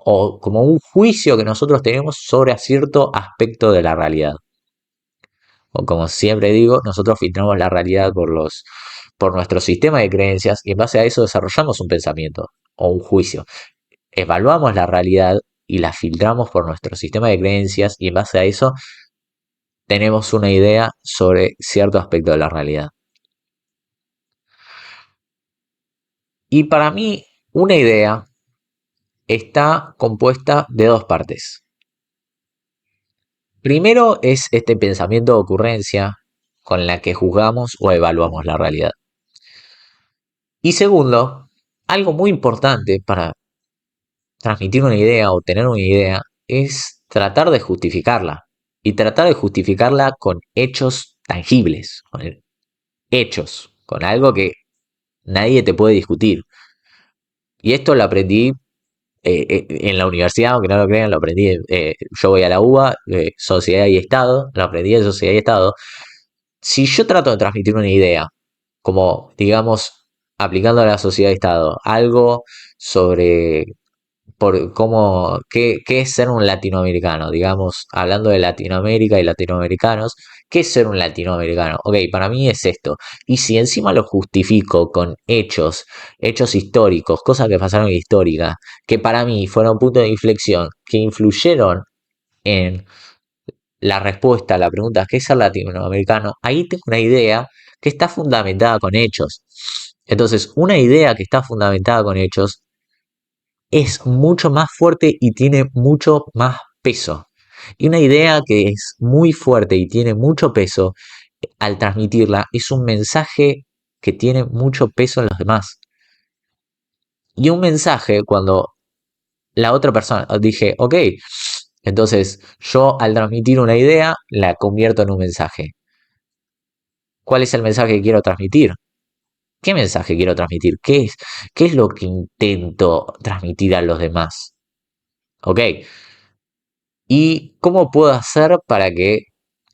o como un juicio que nosotros tenemos sobre cierto aspecto de la realidad. O como siempre digo, nosotros filtramos la realidad por nuestro sistema de creencias y en base a eso desarrollamos un pensamiento o un juicio. Evaluamos la realidad y la filtramos por nuestro sistema de creencias y en base a eso tenemos una idea sobre cierto aspecto de la realidad. Y para mí, una idea está compuesta de dos partes. Primero es este pensamiento o ocurrencia con la que juzgamos o evaluamos la realidad. Y segundo, algo muy importante para transmitir una idea o tener una idea es tratar de justificarla. Y tratar de justificarla con hechos tangibles, con hechos, con algo que nadie te puede discutir. Y esto lo aprendí en la universidad, aunque no lo crean, lo aprendí. Yo voy a la UBA, Sociedad y Estado, lo aprendí en Sociedad y Estado. Si yo trato de transmitir una idea, como digamos, aplicando a la sociedad y Estado, algo sobre por cómo, qué es ser un latinoamericano, digamos, hablando de Latinoamérica y latinoamericanos, ¿qué es ser un latinoamericano? Ok, para mí es esto. Y si encima lo justifico con hechos, hechos históricos, cosas que pasaron históricas, que para mí fueron puntos de inflexión, que influyeron en la respuesta a la pregunta ¿qué es ser latinoamericano? Ahí tengo una idea que está fundamentada con hechos. Entonces, una idea que está fundamentada con hechos es mucho más fuerte y tiene mucho más peso. Y una idea que es muy fuerte y tiene mucho peso, al transmitirla, es un mensaje que tiene mucho peso en los demás. Y un mensaje, cuando la otra persona, dije, ok, entonces yo al transmitir una idea, la convierto en un mensaje. ¿Cuál es el mensaje que quiero transmitir? ¿Qué mensaje quiero transmitir? Qué es lo que intento transmitir a los demás? Ok, ¿y cómo puedo hacer para que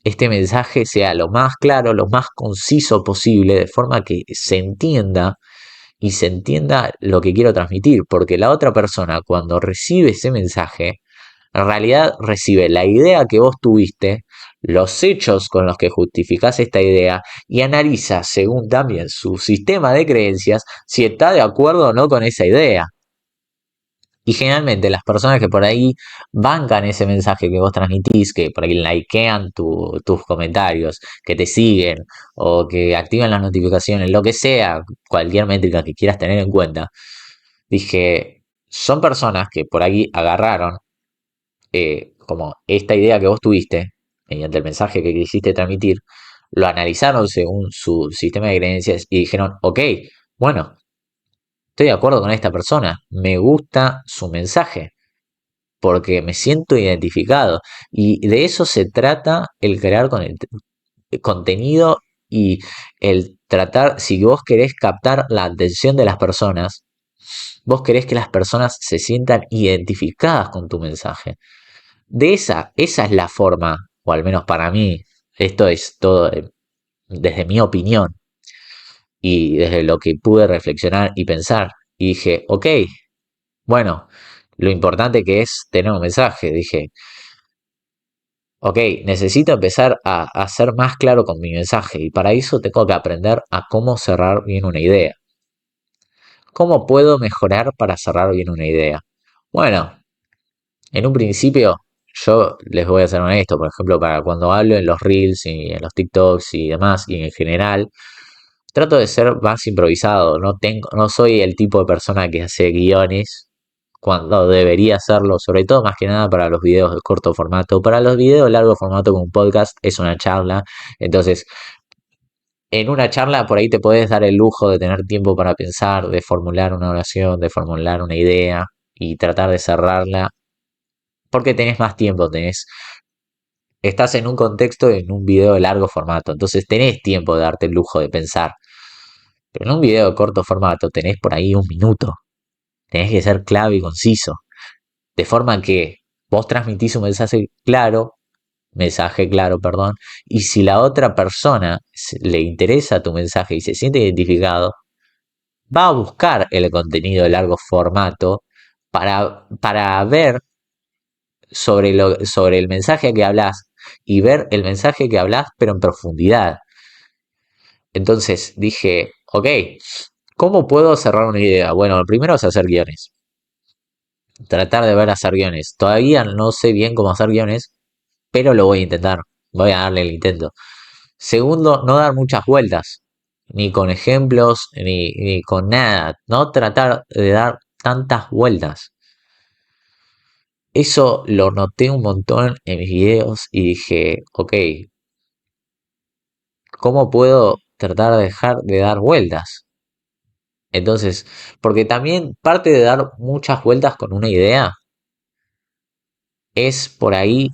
este mensaje sea lo más claro, lo más conciso posible, de forma que se entienda y se entienda lo que quiero transmitir? Porque la otra persona, cuando recibe ese mensaje, en realidad recibe la idea que vos tuviste, los hechos con los que justificás esta idea y analiza, según también su sistema de creencias, si está de acuerdo o no con esa idea. Y generalmente las personas que por ahí bancan ese mensaje que vos transmitís, que por ahí likean tus comentarios, que te siguen o que activan las notificaciones, lo que sea, cualquier métrica que quieras tener en cuenta, dije, son personas que por ahí agarraron como esta idea que vos tuviste, mediante el mensaje que quisiste transmitir, lo analizaron según su sistema de creencias y dijeron, ok, bueno, estoy de acuerdo con esta persona, me gusta su mensaje porque me siento identificado. Y de eso se trata el crear con el contenido y el tratar, si vos querés captar la atención de las personas, vos querés que las personas se sientan identificadas con tu mensaje. Esa es la forma, o al menos para mí, esto es todo desde mi opinión y desde lo que pude reflexionar y pensar. Y dije, ok, bueno, lo importante que es tener un mensaje, dije, ok, necesito empezar a ser más claro con mi mensaje y para eso tengo que aprender a cómo cerrar bien una idea. ¿Cómo puedo mejorar para cerrar bien una idea? Bueno, en un principio yo les voy a ser honesto, por ejemplo, para cuando hablo en los reels y en los TikToks y demás y en general, trato de ser más improvisado, no soy el tipo de persona que hace guiones cuando debería hacerlo, sobre todo más que nada para los videos de corto formato. Para los videos de largo formato como un podcast es una charla, entonces en una charla por ahí te podés dar el lujo de tener tiempo para pensar, de formular una oración, de formular una idea y tratar de cerrarla, porque tenés más tiempo, estás en un contexto en un video de largo formato, entonces tenés tiempo de darte el lujo de pensar. Pero en un video de corto formato tenés por ahí un minuto, tenés que ser clave y conciso, de forma que vos transmitís un mensaje claro, perdón, y si la otra persona le interesa tu mensaje y se siente identificado, va a buscar el contenido de largo formato para ver sobre el mensaje que hablas y ver el mensaje que hablas, pero en profundidad. Entonces dije, ok, ¿cómo puedo cerrar una idea? Bueno, lo primero es hacer guiones. Tratar de ver hacer guiones. Todavía no sé bien cómo hacer guiones, pero lo voy a intentar. Voy a darle el intento. Segundo, no dar muchas vueltas. Ni con ejemplos, ni con nada. No tratar de dar tantas vueltas. Eso lo noté un montón en mis videos y dije, ok, ¿cómo puedo tratar de dejar de dar vueltas? Entonces, porque también parte de dar muchas vueltas con una idea es por ahí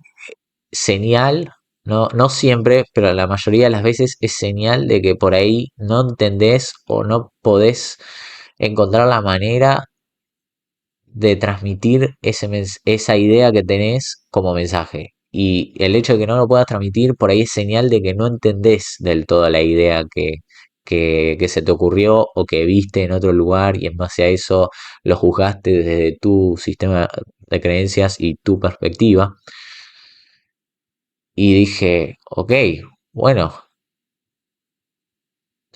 señal, no siempre, pero la mayoría de las veces es señal de que por ahí no entendés o no podés encontrar la manera de transmitir esa idea que tenés como mensaje. Y el hecho de que no lo puedas transmitir por ahí es señal de que no entendés del todo la idea que se te ocurrió o que viste en otro lugar y en base a eso lo juzgaste desde tu sistema de creencias y tu perspectiva. Y dije, ok, bueno,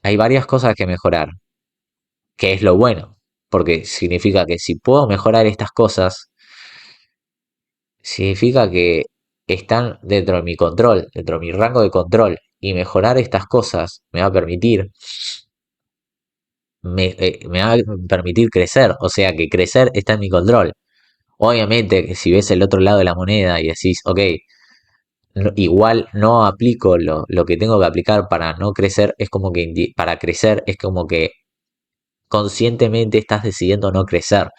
hay varias cosas que mejorar, que es lo bueno, porque significa que si puedo mejorar estas cosas, significa que están dentro de mi control, dentro de mi rango de control, y mejorar estas cosas me va a permitir crecer, o sea que crecer está en mi control. Obviamente que si ves el otro lado de la moneda y decís, ok, igual no aplico lo que tengo que aplicar para no crecer, es como que para crecer es como que conscientemente estás decidiendo no crecer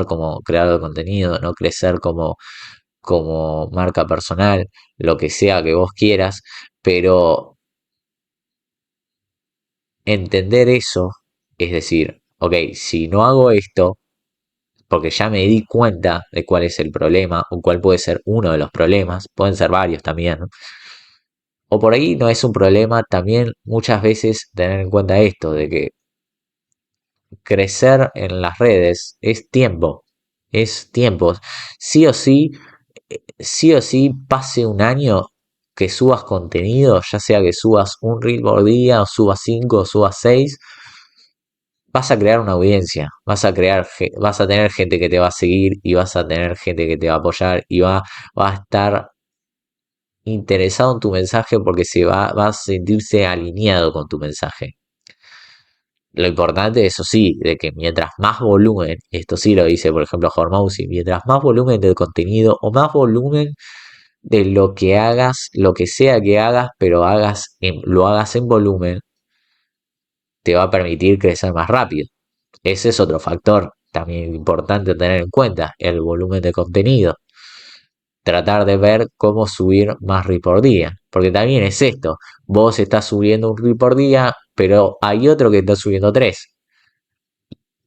como creador de contenido, no crecer como marca personal, lo que sea que vos quieras, pero entender eso, es decir, ok, si no hago esto, porque ya me di cuenta de cuál es el problema o cuál puede ser uno de los problemas, pueden ser varios también, ¿no? O por ahí no es un problema también muchas veces tener en cuenta esto, de que crecer en las redes es tiempo. Sí o sí, sí o sí, pase un año que subas contenido, ya sea que subas un reel por día, o subas 5, o subas 6, vas a crear una audiencia, vas a tener gente que te va a seguir y vas a tener gente que te va a apoyar y va a estar interesado en tu mensaje porque va a sentirse alineado con tu mensaje. Lo importante, eso sí, de que mientras más volumen, esto sí lo dice por ejemplo Hormozzi, mientras más volumen de contenido o más volumen de lo que hagas, lo que sea que hagas, pero lo hagas en volumen, te va a permitir crecer más rápido. Ese es otro factor también importante tener en cuenta, el volumen de contenido. Tratar de ver cómo subir más reel por día. Porque también es esto, vos estás subiendo un reel por día, pero hay otro que está subiendo tres.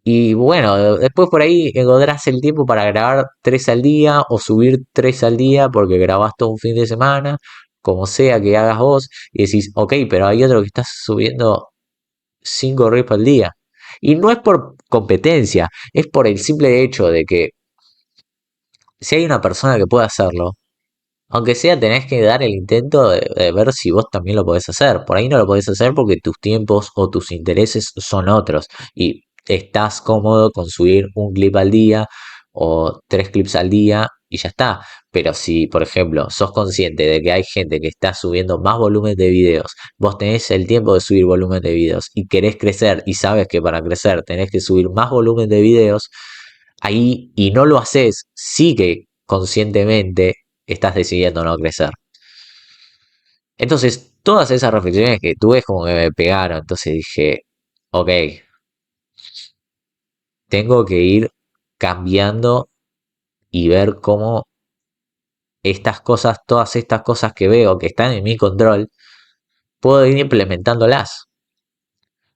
Y bueno, después por ahí encontrás el tiempo para grabar tres al día o subir tres al día porque grabás todo un fin de semana, como sea que hagas vos, y decís, ok, pero hay otro que está subiendo cinco reels al día. Y no es por competencia, es por el simple hecho de que si hay una persona que puede hacerlo, aunque sea tenés que dar el intento de ver si vos también lo podés hacer. Por ahí no lo podés hacer porque tus tiempos o tus intereses son otros y estás cómodo con subir un clip al día o tres clips al día y ya está. Pero si, por ejemplo, sos consciente de que hay gente que está subiendo más volumen de videos, vos tenés el tiempo de subir volumen de videos y querés crecer y sabes que para crecer tenés que subir más volumen de videos, ahí y no lo haces, sí que conscientemente estás decidiendo no crecer. Entonces, todas esas reflexiones que tuve es como que me pegaron. Entonces dije, ok, tengo que ir cambiando y ver cómo estas cosas, todas estas cosas que veo que están en mi control, puedo ir implementándolas.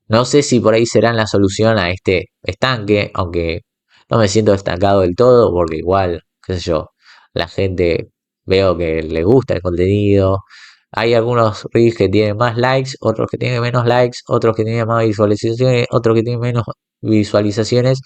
No sé si por ahí serán la solución a este estanque, aunque no me siento estancado del todo, porque igual, qué sé yo, la gente veo que le gusta el contenido. Hay algunos reels que tienen más likes, otros que tienen menos likes, otros que tienen más visualizaciones, otros que tienen menos visualizaciones.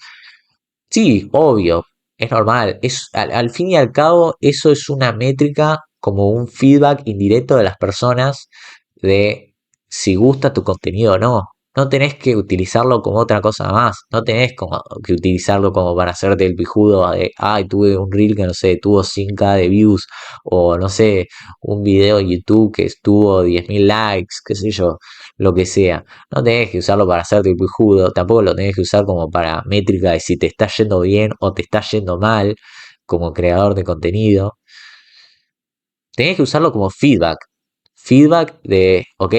Sí, obvio, es normal. Al fin y al cabo, eso es una métrica como un feedback indirecto de las personas de si gusta tu contenido o no. No tenés que utilizarlo como otra cosa más. No tenés como que utilizarlo como para hacerte el pijudo de, ay, tuve un reel que no sé, tuvo 100K de views, o no sé, un video en YouTube que estuvo 10.000 likes, qué sé yo, lo que sea. No tenés que usarlo para hacerte el pijudo, tampoco lo tenés que usar como para métrica de si te está yendo bien o te está yendo mal como creador de contenido. Tenés que usarlo como feedback. Feedback de, ok,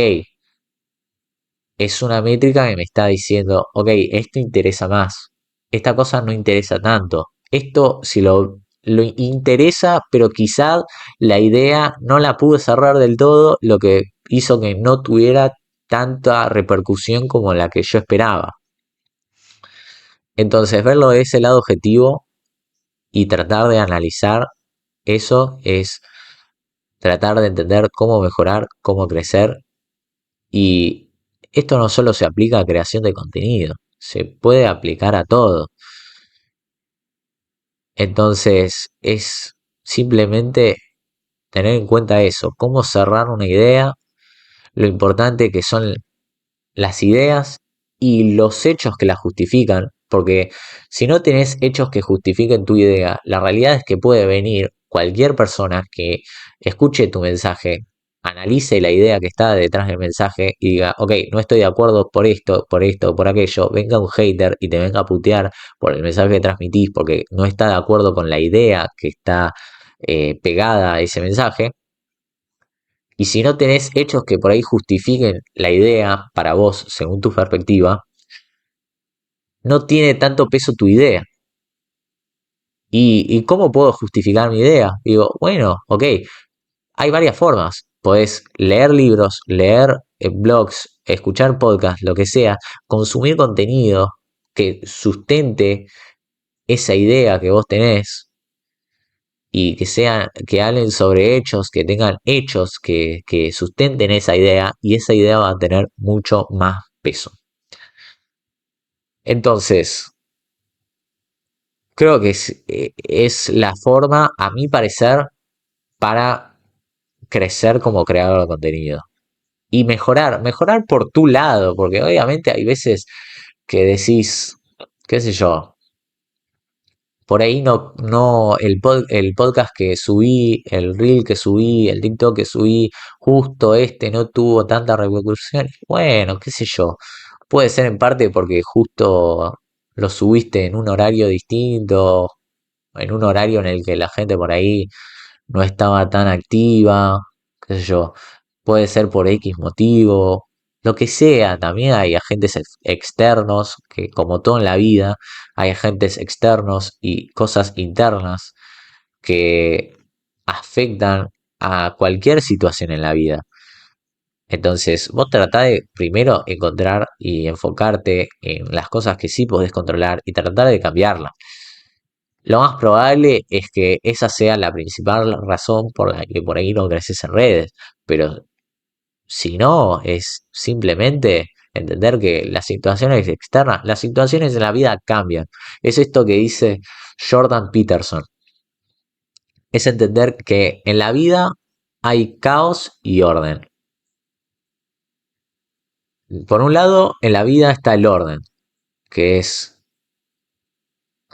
es una métrica que me está diciendo, ok, esto interesa más, esta cosa no interesa tanto. Esto si lo interesa, pero quizá la idea no la pude cerrar del todo, lo que hizo que no tuviera tanta repercusión como la que yo esperaba. Entonces, verlo de ese lado objetivo y tratar de analizar eso es tratar de entender cómo mejorar, cómo crecer. Y esto no solo se aplica a creación de contenido, se puede aplicar a todo. Entonces, es simplemente tener en cuenta eso, cómo cerrar una idea, lo importante que son las ideas y los hechos que la justifican, porque si no tenés hechos que justifiquen tu idea, la realidad es que puede venir cualquier persona que escuche tu mensaje, analice la idea que está detrás del mensaje y diga, ok, no estoy de acuerdo por esto, por aquello, venga un hater y te venga a putear por el mensaje que transmitís porque no está de acuerdo con la idea que está pegada a ese mensaje. Y si no tenés hechos que por ahí justifiquen la idea para vos, según tu perspectiva, no tiene tanto peso tu idea. ¿Y cómo puedo justificar mi idea? Digo, bueno, ok, hay varias formas. Podés leer libros, leer blogs, escuchar podcasts, lo que sea, consumir contenido que sustente esa idea que vos tenés y que hablen sobre hechos, que tengan hechos que sustenten esa idea y esa idea va a tener mucho más peso. Entonces, creo que es la forma, a mi parecer, para crecer como creador de contenido. Y mejorar por tu lado, porque obviamente hay veces que decís, qué sé yo, por ahí el podcast que subí, el reel que subí, el TikTok que subí, justo este no tuvo tanta repercusión. Bueno, qué sé yo, puede ser en parte porque justo lo subiste en un horario distinto, en un horario en el que la gente por ahí no estaba tan activa, qué sé yo, puede ser por X motivo, lo que sea, también hay agentes externos, que como todo en la vida, hay agentes externos y cosas internas que afectan a cualquier situación en la vida. Entonces, vos tratá de primero encontrar y enfocarte en las cosas que sí podés controlar y tratar de cambiarlas. Lo más probable es que esa sea la principal razón por la que por ahí no creces en redes, pero si no, es simplemente entender que las situaciones externas, las situaciones de la vida cambian. Es esto que dice Jordan Peterson. Es entender que en la vida hay caos y orden. Por un lado, en la vida está el orden, que es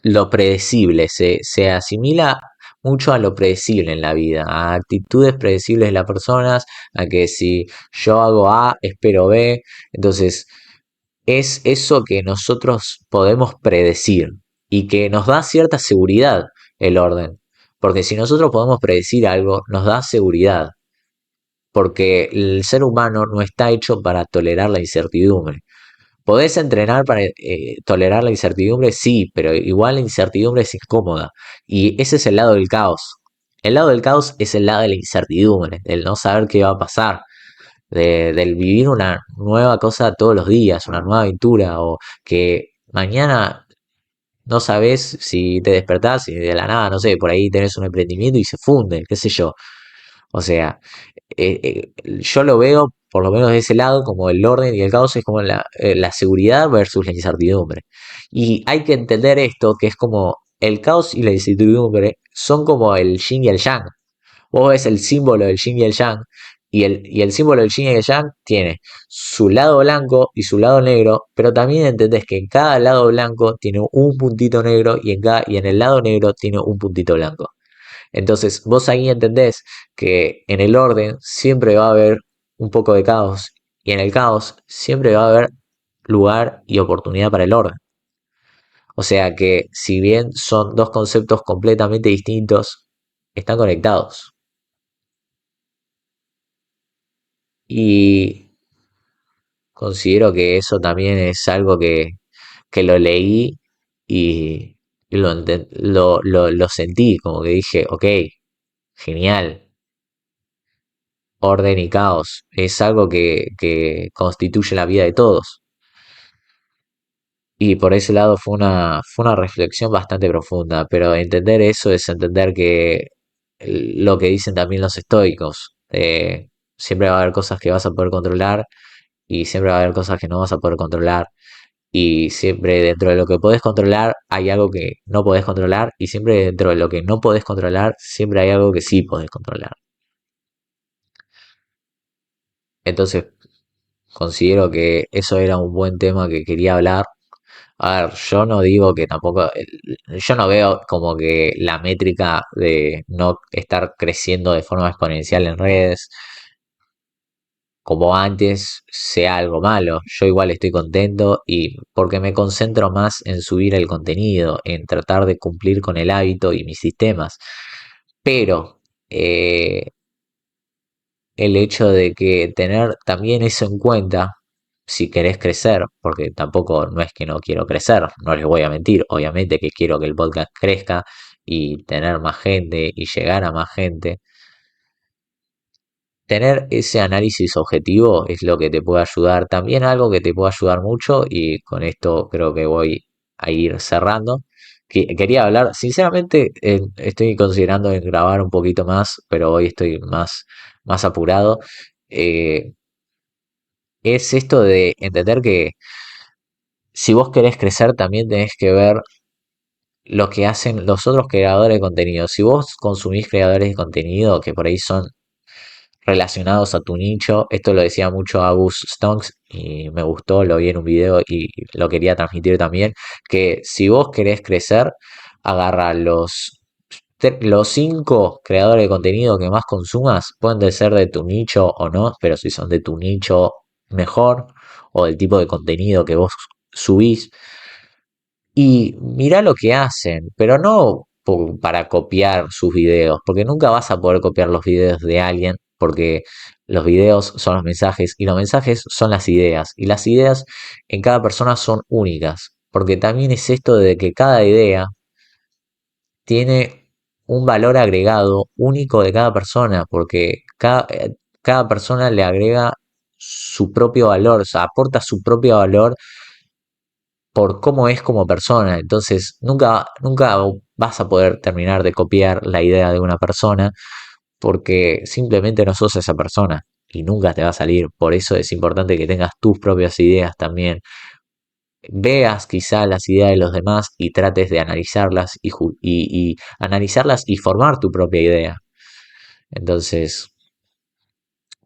lo predecible, se asimila mucho a lo predecible en la vida, a actitudes predecibles de las personas, a que si yo hago A, espero B, entonces es eso que nosotros podemos predecir. y que nos da cierta seguridad el orden. Porque si nosotros podemos predecir algo, nos da seguridad. Porque el ser humano no está hecho para tolerar la incertidumbre. ¿Podés entrenar para tolerar la incertidumbre? Sí, pero igual la incertidumbre es incómoda. Y ese es el lado del caos. El lado del caos es el lado de la incertidumbre, del no saber qué va a pasar, del vivir una nueva cosa todos los días, una nueva aventura, o que mañana no sabes si te despertás y de la nada, no sé, por ahí tenés un emprendimiento y se funde, qué sé yo. O sea, yo lo veo, por lo menos de ese lado, como el orden y el caos es como la seguridad versus la incertidumbre. Y hay que entender esto, que es como el caos y la incertidumbre son como el yin y el yang. Vos ves el símbolo del yin y el yang, y el símbolo del yin y el yang tiene su lado blanco y su lado negro, pero también entendés que en cada lado blanco tiene un puntito negro y en el lado negro tiene un puntito blanco. Entonces, vos ahí entendés que en el orden siempre va a haber un poco de caos y en el caos siempre va a haber lugar y oportunidad para el orden. O sea que si bien son dos conceptos completamente distintos, están conectados. Y considero que eso también es algo que lo leí y lo sentí, como que dije, ok, genial, orden y caos. Es algo que constituye la vida de todos. Y por ese lado fue una reflexión bastante profunda, pero entender eso es entender que lo que dicen también los estoicos, siempre va a haber cosas que vas a poder controlar y siempre va a haber cosas que no vas a poder controlar y siempre dentro de lo que podés controlar hay algo que no podés controlar y siempre dentro de lo que no podés controlar siempre hay algo que sí podés controlar. Entonces considero que eso era un buen tema que quería hablar. A ver, yo no digo que tampoco, yo no veo como que la métrica de no estar creciendo de forma exponencial en redes como antes sea algo malo. Yo igual estoy contento y porque me concentro más en subir el contenido, en tratar de cumplir con el hábito y mis sistemas. Pero eh, el hecho de que tener también eso en cuenta, si querés crecer, porque tampoco no es que no quiero crecer, no les voy a mentir, obviamente que quiero que el podcast crezca y tener más gente y llegar a más gente, tener ese análisis objetivo es lo que te puede ayudar. También algo que te puede ayudar mucho y con esto creo que voy a ir cerrando. Quería hablar, sinceramente estoy considerando en grabar un poquito más, pero hoy estoy más apurado. Eh, es esto de entender que si vos querés crecer también tenés que ver lo que hacen los otros creadores de contenido. Si vos consumís creadores de contenido que por ahí son relacionados a tu nicho. Esto lo decía mucho Agus Stonks y me gustó, lo vi en un video y lo quería transmitir también, que si vos querés crecer, agarra los 5 creadores de contenido que más consumas, pueden ser de tu nicho o no, pero si son de tu nicho, mejor, o del tipo de contenido que vos subís, y mirá lo que hacen, pero no para copiar sus videos, porque nunca vas a poder copiar los videos de alguien, porque los videos son los mensajes y los mensajes son las ideas, y las ideas en cada persona son únicas, porque también es esto de que cada idea tiene un valor agregado único de cada persona, porque cada persona le agrega su propio valor, o sea, aporta su propio valor por cómo es como persona. Entonces, nunca vas a poder terminar de copiar la idea de una persona porque simplemente no sos esa persona y nunca te va a salir. Por eso es importante que tengas tus propias ideas también. Veas quizá las ideas de los demás y trates de analizarlas y analizarlas y formar tu propia idea. Entonces,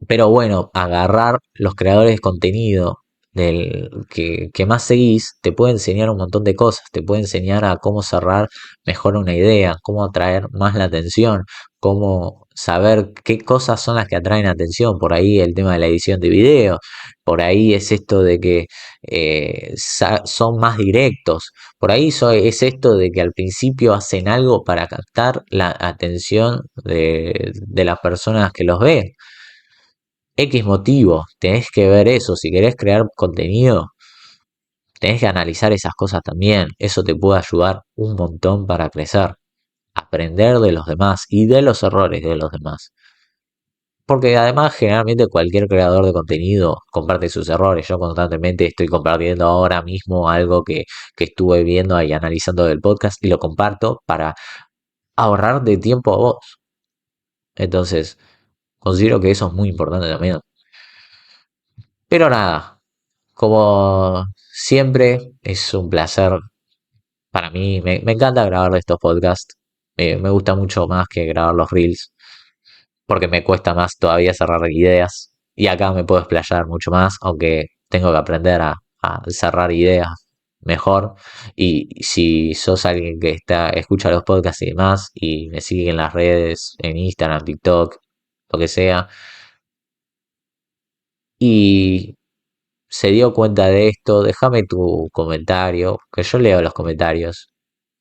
pero bueno, agarrar los creadores de contenido que más seguís te puede enseñar un montón de cosas, te puede enseñar a cómo cerrar mejor una idea, cómo atraer más la atención, cómo saber qué cosas son las que atraen atención. Por ahí el tema de la edición de video, por ahí es esto de que son más directos, por ahí es esto de que al principio hacen algo para captar la atención de las personas que los ven. X motivo, tenés que ver eso, si querés crear contenido, tenés que analizar esas cosas también, eso te puede ayudar un montón para crecer, aprender de los demás y de los errores de los demás. Porque además generalmente cualquier creador de contenido comparte sus errores. Yo constantemente estoy compartiendo ahora mismo algo que estuve viendo y analizando del podcast y lo comparto para ahorrar de tiempo a vos. Entonces, considero que eso es muy importante también. Pero nada, como siempre, es un placer para mí. Me encanta grabar estos podcasts. Me gusta mucho más que grabar los reels, porque me cuesta más todavía cerrar ideas. Y acá me puedo explayar mucho más, aunque tengo que aprender a cerrar ideas mejor. Y si sos alguien que escucha los podcasts y demás, y me sigue en las redes, en Instagram, TikTok, lo que sea, y se dio cuenta de esto, déjame tu comentario, que yo leo los comentarios.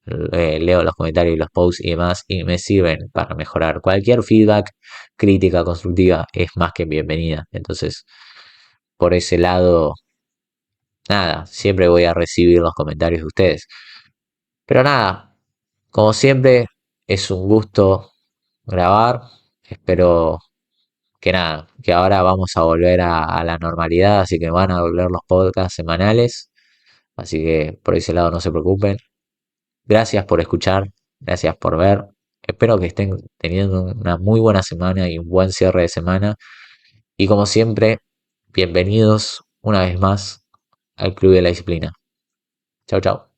Leo los comentarios y los posts y demás y me sirven para mejorar. Cualquier feedback, crítica constructiva es más que bienvenida. Entonces, por ese lado, nada, siempre voy a recibir los comentarios de ustedes. Pero nada, como siempre, es un gusto grabar. Espero que nada, que ahora vamos a volver a la normalidad, así que van a volver los podcasts semanales. Así que por ese lado no se preocupen. Gracias por escuchar, gracias por ver. Espero que estén teniendo una muy buena semana y un buen cierre de semana. Y como siempre, bienvenidos una vez más al Club de la Disciplina. Chao, chao.